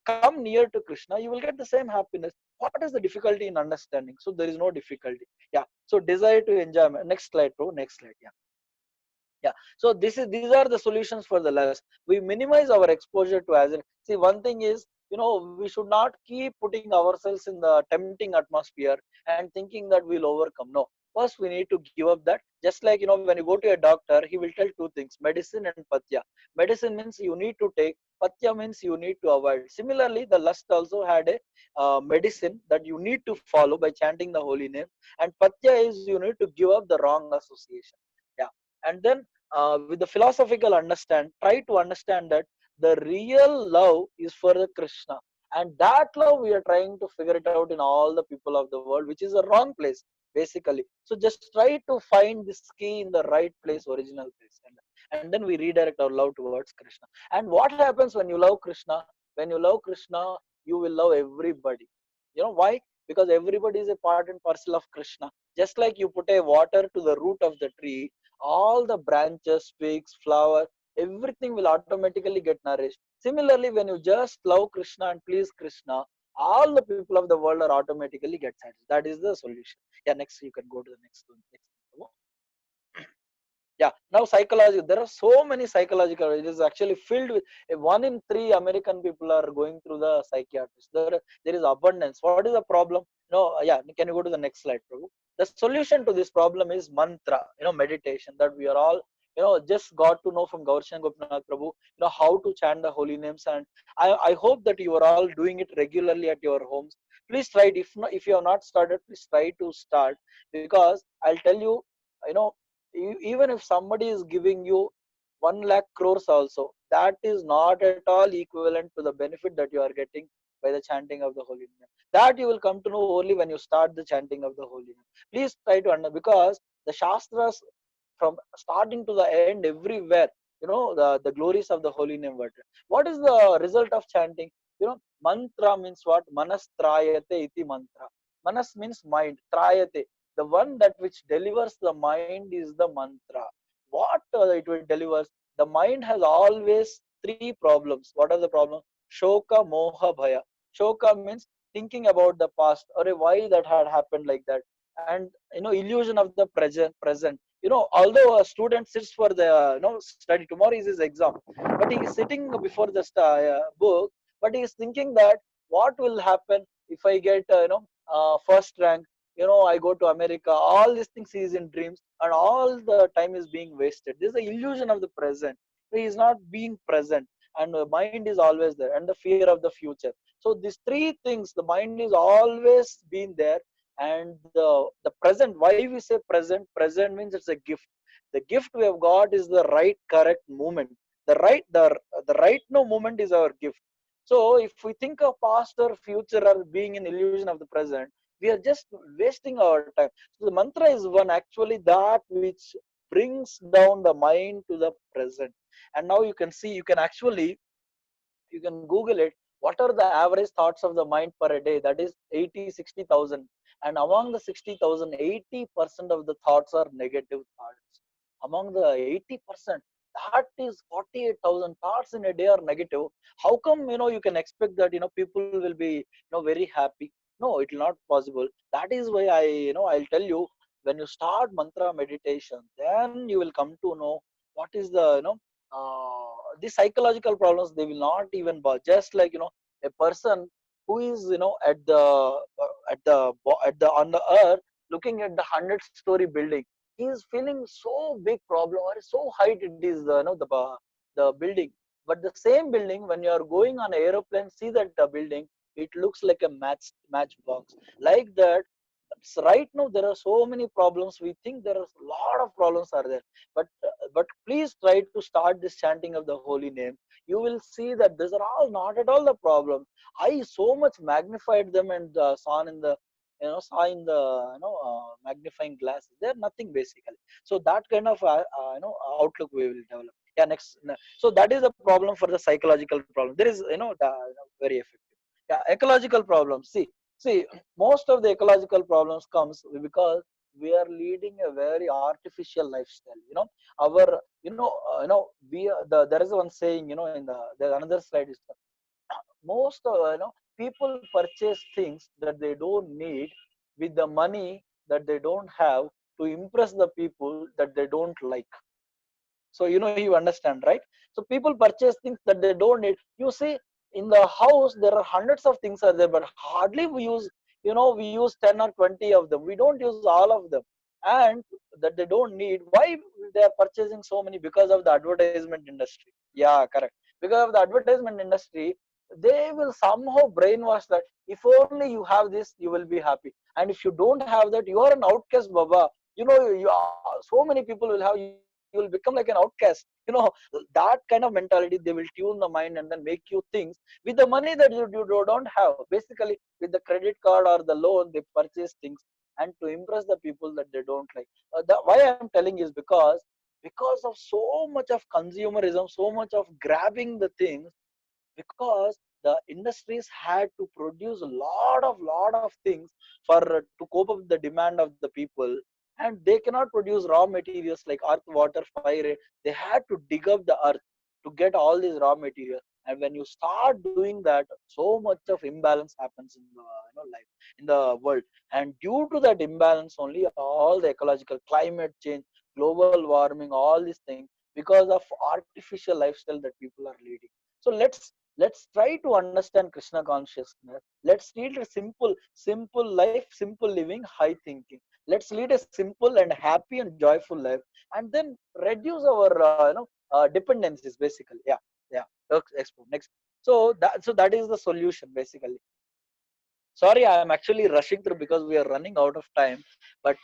come near to Krishna, you will get the same happiness. What is the difficulty in understanding? So there is no difficulty. Yeah. So desire to enjoy. Next slide, bro. Next slide. Yeah. Yeah, so these are the solutions for the lust. We minimize our exposure to acid. See, one thing is, we should not keep putting ourselves in the tempting atmosphere and thinking that we'll overcome. No, first we need to give up that. Just like, when you go to a doctor, he will tell two things: medicine and patya. Medicine means you need to take, patya means you need to avoid. Similarly, the lust also had a medicine that you need to follow by chanting the holy name, and patya is you need to give up the wrong association. Yeah. And then, with the philosophical try to understand that the real love is for the Krishna, and that love we are trying to figure it out in all the people of the world, which is a wrong place basically. So just try to find this key in the right place, original place, and then we redirect our love towards Krishna. And what happens when you love Krishna? When you love Krishna, you will love everybody. You know why? Because everybody is a part and parcel of Krishna. Just like you put a water to the root of the tree, all the branches, twigs, flower, everything will automatically get nourished. Similarly, when you just love Krishna and please Krishna, all the people of the world are automatically get satisfied. That is the solution. Yeah, next you can go to the next one. Yeah, now psychology, there are so many psychological, it is actually filled with 1 in 3 American people are going through the psychiatrist. There is abundance. What is the problem? No, yeah, can you go to the next slide, Prabhu? The solution to this problem is mantra, meditation, that we are all just got to know from Gaurashan Gopinath Prabhu, how to chant the holy names. And I hope that you are all doing it regularly at your homes. Please try it. If you have not started, please try to start, because I'll tell you, you know even if somebody is giving you 1 lakh crores also, that is not at all equivalent to the benefit that you are getting by the chanting of the holy name. That you will come to know only when you start the chanting of the holy name. Please try to understand, because the shastras, from starting to the end, everywhere, the glories of the holy name word. What is the result of chanting? Mantra means what? Manas trayate iti mantra. Manas means mind, trayate, the one that which delivers the mind is the mantra. What it will delivers? The mind has always 3 problems. What are the problems? Shoka, moha, bhaya. Shoka means thinking about the past, or why that had happened like that. And illusion of the present. Although a student sits for the study, tomorrow is his exam, but he is sitting before the book, but he is thinking that what will happen if I get first rank. I go to America. All these things he is in dreams, and all the time is being wasted. This is the illusion of the present. He is not being present, and the mind is always there, and the fear of the future. So these 3 things, the mind is always been there, and the present. Why we say present? Present means it's a gift. The gift we have got is the right, correct moment. The right now moment is our gift. So if we think of past or future as being an illusion of the present, we are just wasting our time. So the mantra is one actually that which brings down the mind to the present. And now you can see, you can Google it. What are the average thoughts of the mind per a day? That is 60,000. And among the 60,000, 80% of the thoughts are negative thoughts. Among the 80%, that is 48,000 thoughts in a day are negative. How come, you can expect that, people will be, very happy? No, it will not possible. That is why I'll tell you, when you start mantra meditation, then you will come to know what is the, the psychological problems. They will not even bother. Just like, a person who is, at the on the earth, looking at the 100-story building, he is feeling so big problem, or so height it is, the building. But the same building, when you are going on an aeroplane, see that the building, it looks like a matchbox. Like that. So right now there are so many problems. We think there are a lot of problems are there, but please try to start this chanting of the holy name. You will see that these are all not at all the problem. I so much magnified them, and saw in the magnifying glass. They're nothing basically. So that kind of outlook we will develop. Yeah, next. So that is the problem for the psychological problem. There is very effective. Yeah, ecological problems. See, most of the ecological problems comes because we are leading a very artificial lifestyle. Our we there is one saying, in the another slide is, most people purchase things that they don't need with the money that they don't have, to impress the people that they don't like. So you understand, right? So people purchase things that they don't need. You see, in the house there are hundreds of things are there, but hardly we use, we use 10 or 20 of them. We don't use all of them, and that they don't need. Why they are purchasing so many? Because of the advertisement industry. Yeah, correct. Because of the advertisement industry, they will somehow brainwash that if only you have this, you will be happy, and if you don't have that, you are an outcast, baba. So many people will have, you will become like an outcast. That kind of mentality, they will tune the mind and then make you things with the money that you don't have. Basically, with the credit card or the loan, they purchase things and to impress the people that they don't like. Why I'm telling is because of so much of consumerism, so much of grabbing the things, because the industries had to produce a lot of things for to cope up with the demand of the people, and they cannot produce raw materials like earth, water, fire. They had to dig up the earth to get all these raw materials. And when you start doing that, so much of imbalance happens in the life, in the world. And due to that imbalance only, all the ecological climate change, global warming, all these things, because of artificial lifestyle that people are leading. So let's try to understand Krishna consciousness. Let's lead a simple life, simple living, high thinking. Let's lead a simple and happy and joyful life, and then reduce our dependencies. Basically, yeah. Next. So that is the solution basically. Sorry, I am actually rushing through because we are running out of time, but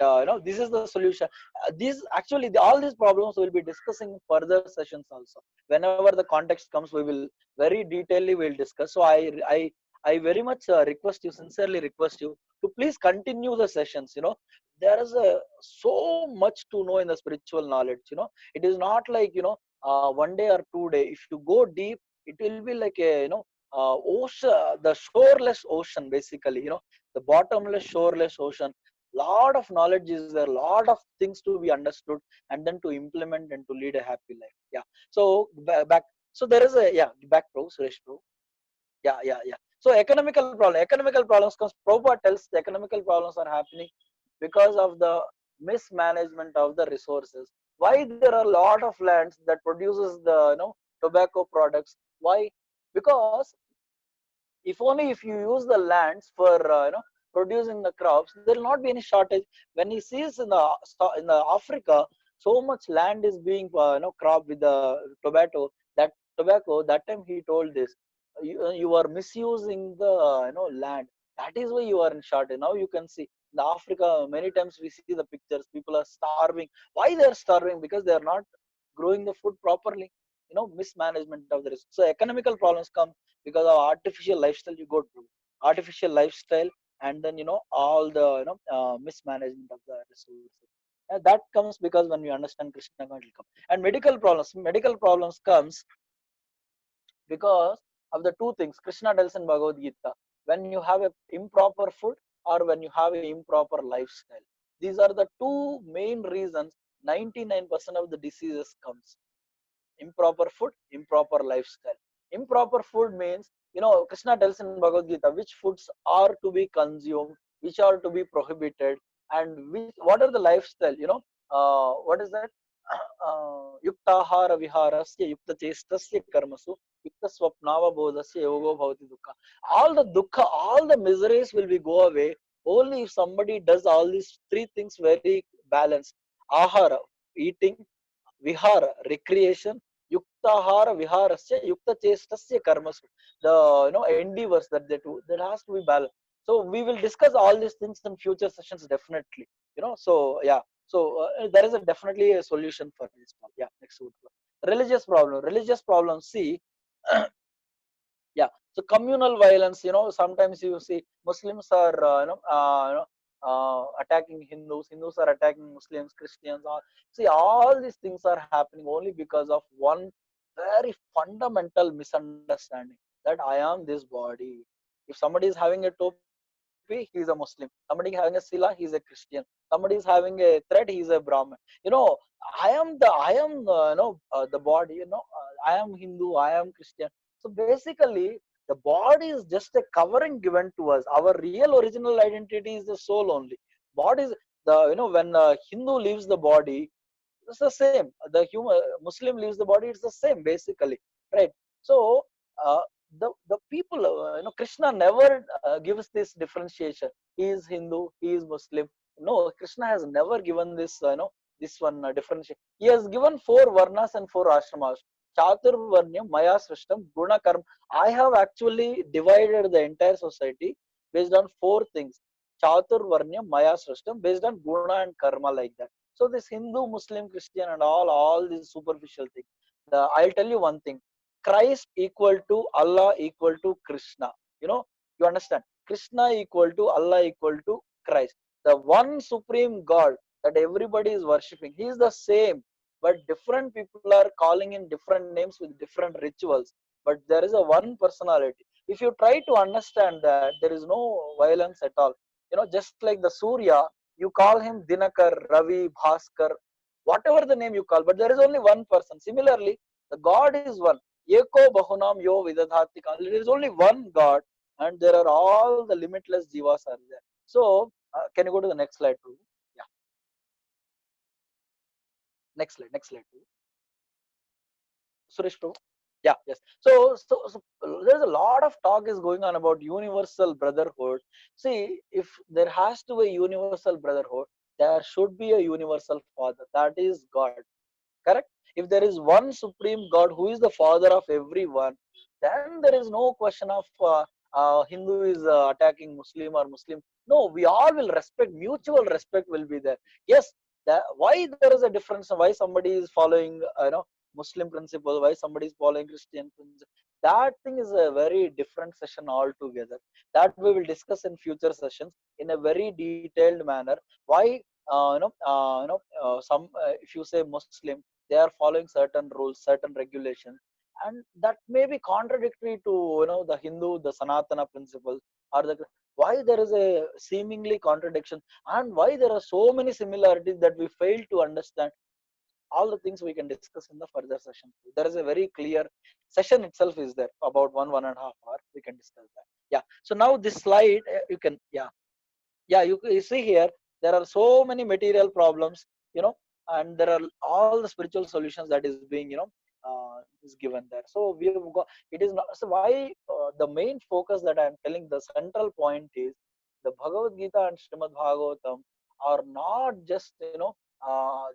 this is the solution. These actually all these problems we'll be discussing in further sessions also. Whenever the context comes, we will very detailedly will discuss. So I very much request you, sincerely request you, to please continue the sessions. There is so much to know in the spiritual knowledge. It is not like 1 day or 2 day. If you go deep, it will be like a ocean, the shoreless ocean, basically. The bottomless shoreless ocean. Lot of knowledge is there, lot of things to be understood, and then to implement and to lead a happy life. Yeah. So back. So there is a, yeah, back, bro, Suresh, bro. Yeah. So economical problems comes. Prabhupada tells the economical problems are happening because of the mismanagement of the resources. Why there are a lot of lands that produces the tobacco products? Why? Because if you use the lands for producing the crops, there will not be any shortage. When he sees in the Africa, so much land is being cropped with the tobacco. That time he told this, you are misusing the land. That is why you are in shortage. Now you can see in Africa, many times we see the pictures. People are starving. Why they are starving? Because they are not growing the food properly. Mismanagement of the risk. So economical problems come because of artificial lifestyle. You go to artificial lifestyle, and then all the mismanagement of the resources. And that comes because when you understand Krishna, it will come. And medical problems comes because of the two things Krishna tells in Bhagavad Gita: when you have a improper food, or when you have an improper lifestyle. These are the two main reasons 99% of the diseases comes. Improper food, improper lifestyle. Improper food means, Krishna tells in Bhagavad Gita which foods are to be consumed, which are to be prohibited, and what are the lifestyle. What is that? Yuktahara viharasya yukta chestasya karmasu yukta swapnava bodhasya yogo bhavati dukkha. All the miseries will be go away only if somebody does all these three things very balanced. Ahara, eating; vihara, recreation; yuktahara viharasya yukta chestasya karmasu. The endeavors that they do, that has to be balanced. So we will discuss all these things in future sessions, definitely. So yeah. So there is definitely a solution for this problem. Yeah, next would go. Religious problems. See, yeah. So communal violence. Sometimes you see Muslims are attacking Hindus. Hindus are attacking Muslims, Christians. See, all these things are happening only because of one very fundamental misunderstanding, that I am this body. If somebody is having a topi, he is a Muslim. Somebody having a sila, he is a Christian. Somebody is having a thread, he is a Brahmin. I am the body. I am Hindu, I am Christian. So basically, the body is just a covering given to us. Our real original identity is the soul only. Body is when Hindu leaves the body, it's the same. The human Muslim leaves the body, it's the same basically, right? So the people, Krishna never gives this differentiation. He is Hindu, he is Muslim. No, Krishna has never given this, this one differentiation. He has given 4 varnas and 4 ashramas. Chatur varnyam maya srishtam guna karma. I have actually divided the entire society based on 4 things. Chatur varnyam maya srishtam, based on guna and karma, like that. So this Hindu, Muslim, Christian, and all these superficial things. I'll tell you one thing. Christ equal to Allah equal to Krishna. You understand? Krishna equal to Allah equal to Christ. The one supreme God that everybody is worshipping. He is the same, but different people are calling in different names with different rituals. But there is a one personality. If you try to understand that, there is no violence at all. Just like the Surya, you call him Dinakar, Ravi, Bhaskar, whatever the name you call, but there is only one person. Similarly, the God is one. Eko Bahunam Yo Vidadhati. There is only one God, and there are all the limitless jivas are there. So, can you go to the next slide, please? Yeah. Next slide. Suresh, Prabhu. Yeah, yes. So there's a lot of talk is going on about universal brotherhood. See, if there has to be a universal brotherhood, there should be a universal father. That is God. Correct? If there is one supreme God who is the father of everyone, then there is no question of Hindu is attacking Muslim or Muslim. No, we all will respect. Mutual respect will be there. Yes, why there is a difference? Why somebody is following, Muslim principle? Why somebody is following Christian principle? That thing is a very different session altogether. That we will discuss in future sessions in a very detailed manner. Why, if you say Muslim, they are following certain rules, certain regulations, and that may be contradictory to the Hindu, the Sanatana principle, or why there is a seemingly contradiction, and why there are so many similarities that we fail to understand. All the things we can discuss in the further session. There is a very clear session itself is there about 1.5 hours. We can discuss that. Yeah. So now this slide, you can, you see here, there are so many material problems, and there are all the spiritual solutions that is being, is given there. So we have got, it is not, so why the main focus that I am telling, the central point is the Bhagavad Gita and Srimad Bhagavatam are not just,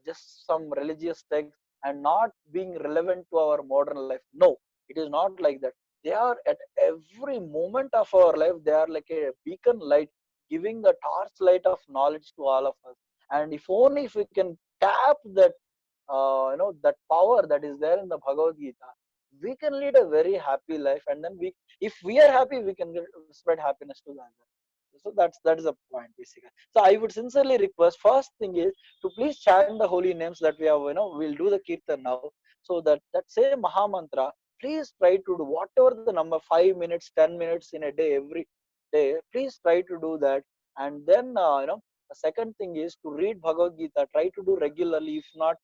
just some religious text and not being relevant to our modern life. No, it is not like that. They are at every moment of our life, they are like a beacon light, giving the torchlight of knowledge to all of us. And if only if we can tap that, that power that is there in the Bhagavad Gita, we can lead a very happy life. And then if we are happy, we can spread happiness to the other. So that is a point basically. So I would sincerely request, first thing is to please chant the holy names that we have, we'll do the kirtan now. So that same Maha Mantra, please try to do whatever the number, 5 minutes, 10 minutes in a day, every day, please try to do that. And then the second thing is to read Bhagavad Gita, try to do regularly. If not,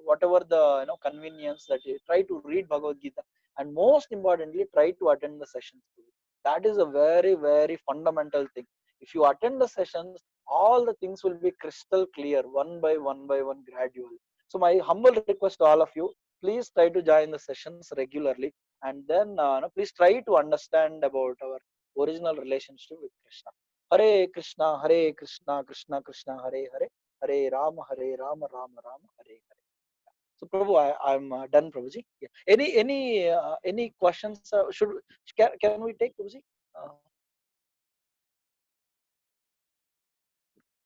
whatever the convenience, that you try to read Bhagavad Gita, and most importantly try to attend the sessions. That is a very, very fundamental thing. If you attend the sessions, all the things will be crystal clear, one by one gradually. So my humble request to all of you, please try to join the sessions regularly, and then please try to understand about our original relationship with Krishna. Hare Krishna, Hare Krishna, Krishna Krishna, Hare Hare, Hare Rama, Rama Rama, Hare Hare. So Prabhu, I'm done, Prabhuji. Yeah. Any questions? Can we take, Prabhuji?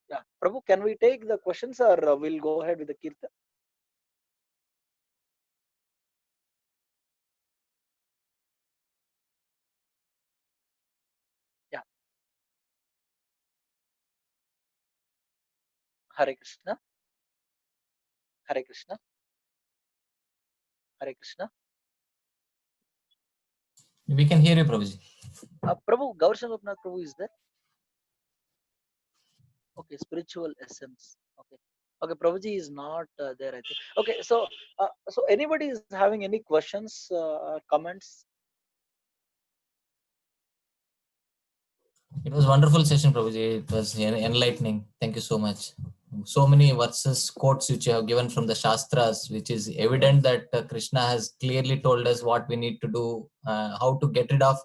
Yeah, Prabhu, can we take the questions, or we'll go ahead with the kirtan? Yeah. Hare Krishna, Hare Krishna, Hare Krishna. We can hear you, Prabhuji. Prabhu, Gaur Sangapnath Prabhu is there? Okay, spiritual essence. Okay. Okay, Prabhuji is not there, I think. Okay, so anybody is having any questions, comments? It was wonderful session, Prabhuji. It was enlightening. Thank you so much. so many verses, quotes which you have given from the Shastras, which is evident that Krishna has clearly told us what we need to do, how to get rid of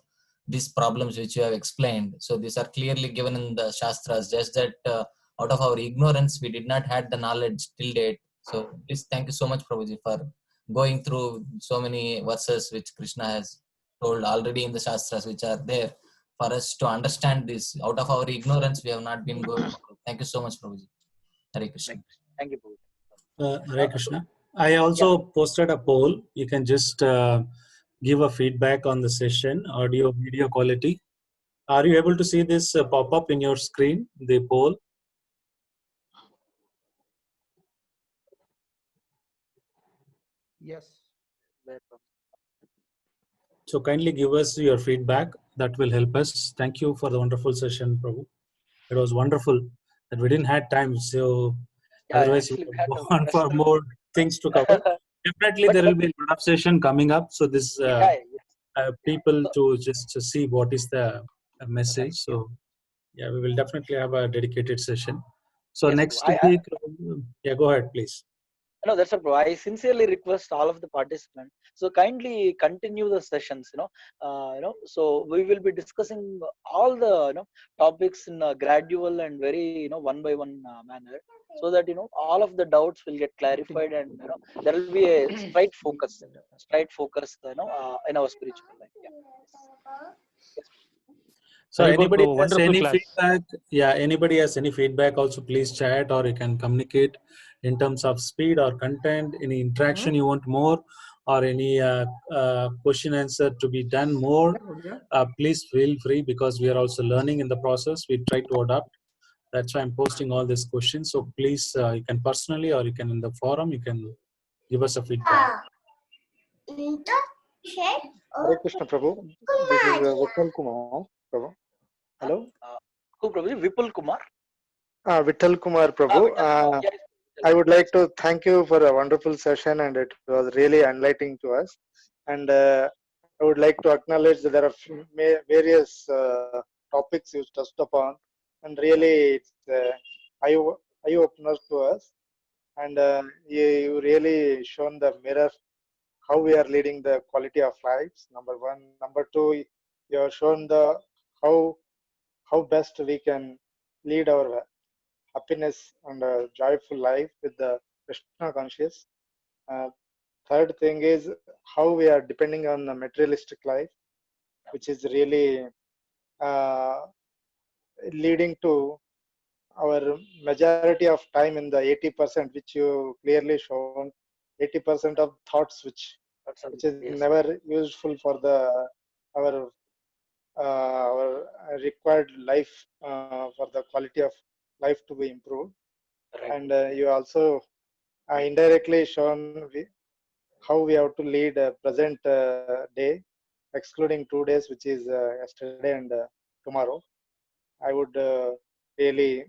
these problems which you have explained. So these are clearly given in the Shastras, just that out of our ignorance, we did not had the knowledge till date. So please, thank you so much, Prabhuji, for going through so many verses which Krishna has told already in the Shastras, which are there for us to understand this. Out of our ignorance, we have not been going. Thank you so much, Prabhuji. Hare Krishna. Thank you, Prabhu. Hare Krishna. I also posted a poll. You can just give a feedback on the session, audio, video quality. Are you able to see this pop up in your screen, the poll? Yes. So kindly give us your feedback. That will help us. Thank you for the wonderful session, Prabhu. It was wonderful that we didn't have time. So Yeah, otherwise, we actually, we would had go to on rush for through. more things to cover. Definitely, But there will be a lot of session coming up. So this yeah, people so, to just to see what is the message. right. So yeah, we will definitely have a dedicated session. So Yes, next I week, yeah, go ahead, please. no, that's what, bro. I sincerely request all of the participants. So kindly continue the sessions. So we will be discussing all the topics in a gradual and very one by one manner, so that all of the doubts will get clarified, and there will be a straight focus. In our spiritual life. Yeah. Yes. So Very good, anybody Prabhu. has Wonderful any class. feedback? Yeah, anybody has any feedback? Also, please chat or you can communicate in terms of speed or content. Any interaction you want more, or any question answer to be done more? Please feel free, because we are also learning in the process. We try to adapt. That's why I'm posting all these questions. So please, you can personally or you can in the forum. You can give us a feedback. Hare Krishna Prabhu. This is Vittal Kumar Prabhu. Hello. Who, Prabhu? Vipul Kumar. Vittal Kumar Prabhu. Vittal, yes. I would like to thank you for a wonderful session, and it was really enlightening to us. And I would like to acknowledge that there are various topics you touched upon, and really it's eye opener to us. And you really shown the mirror how we are leading the quality of lives. Number one, number two, you have shown the how best we can lead our happiness and a joyful life with the Krishna conscious. Third thing is how we are depending on the materialistic life, which is really uh, leading to our majority of time in the 80%, which you clearly shown, 80% of thoughts which is never useful for the our required life for the quality of life to be improved. Right. And you also indirectly shown how we have to lead a present day, excluding 2 days, which is yesterday and tomorrow. I would really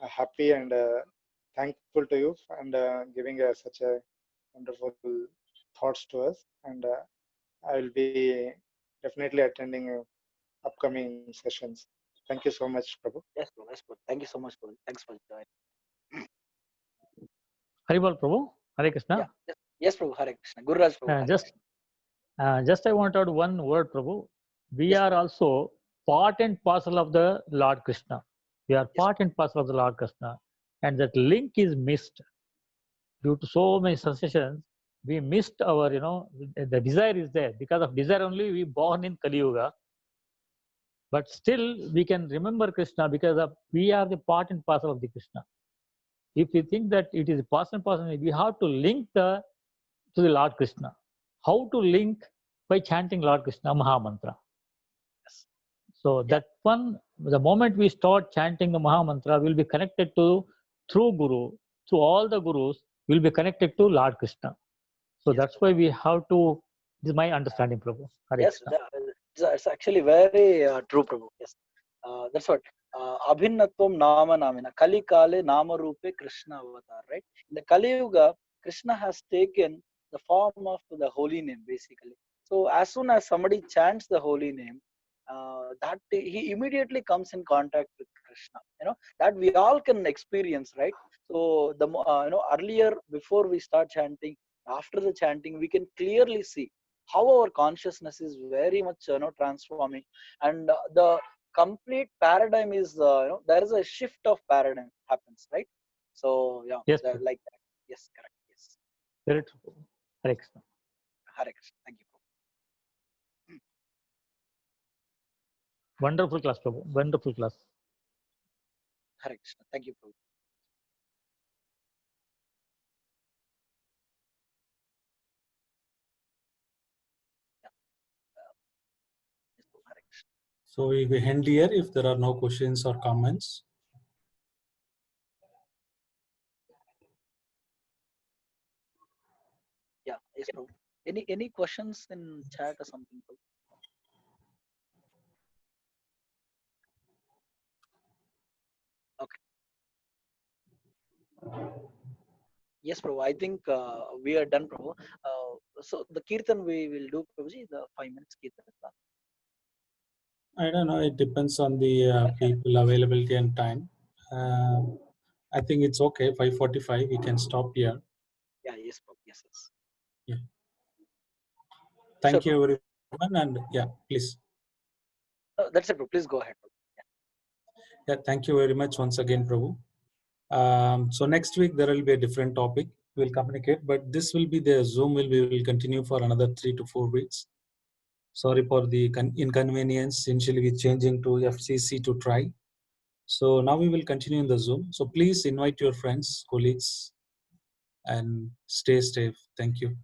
happy and thankful to you and giving such a wonderful thoughts to us. And I will be definitely attending upcoming sessions. Thank you so much, Prabhu. Yes, Prabhu. Yes, Prabhu. Thank you so much, Prabhu. Thanks for joining. Haribol, Prabhu. Hare Krishna. Yeah. Yes, Prabhu. Hare Krishna. Gururaj, Prabhu. Just I want to add one word, Prabhu. We are also part and parcel of the Lord Krishna. We are part and parcel of the Lord Krishna. And that link is missed. Due to so many sensations, we missed our, the desire is there. Because of desire only, we born in Kali Yuga. But still, we can remember Krishna because we are the part and parcel of the Krishna. If we think that it is part and parcel, we have to link to the Lord Krishna. How to link? By chanting Lord Krishna Maha Mantra. So that one, the moment we start chanting the Maha Mantra, we'll be connected to, through Guru, through all the Gurus, we'll be connected to Lord Krishna. So that's why we have to, this is my understanding, Prabhu. Hare Yes, Krishna. it's actually very true, Prabhu. Yes. That's what. Abhinnatvam nama namina. Kali kale nama rupe Krishna avatar, right? In the Kali Yuga, Krishna has taken the form of the holy name, basically. So as soon as somebody chants the holy name, that he immediately comes in contact with Krishna. Krishna. That we all can experience, right? So earlier, before we start chanting, after the chanting, we can clearly see how our consciousness is very much transforming, and the complete paradigm is there is a shift of paradigm happens, right? So yeah, Yes, Prabhu. like that. Yes, correct. Yes. Very true, Prabhu. Hare Krishna. Hare Krishna. Thank you. Wonderful class, Prabhu. Wonderful class. Hare Krishna. Thank you, Prabhu. Yeah. Yes, Prabhu. Hare Krishna. So we end here if there are no questions or comments. Yeah. Yes, Prabhu. Any questions in chat or something, Prabhu? Okay. Yes, Prabhu. I think we are done, Prabhu. So the kirtan we will do, Prabhuji, the 5 minutes kirtan. I don't know. It depends on the people availability and time. I think it's okay. 5:45. We can stop here. Yeah. Yes, Prabhu. Yes. Yes. Yeah. Sure, Thank Prabhu. you everyone, and yeah, please. That's it, Prabhu. Please go ahead, Prabhu. Yeah, thank you very much once again, Prabhu. So next week there will be a different topic. We'll communicate, but this will be the Zoom will continue for another 3 to 4 weeks. Sorry for the inconvenience. Initially, we changing to FCC to try. So now we will continue in the Zoom. So please invite your friends, colleagues, and stay safe. Thank you.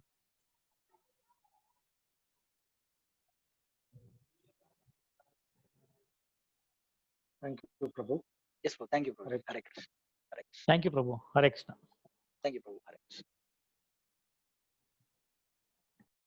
Thank you, Prabhu. Yes, Prabhu. Thank you, Prabhu. Hare Hare Krishna. Hare Krishna. Thank you, Prabhu. Hare Krishna. Thank you, Prabhu. Hare Krishna.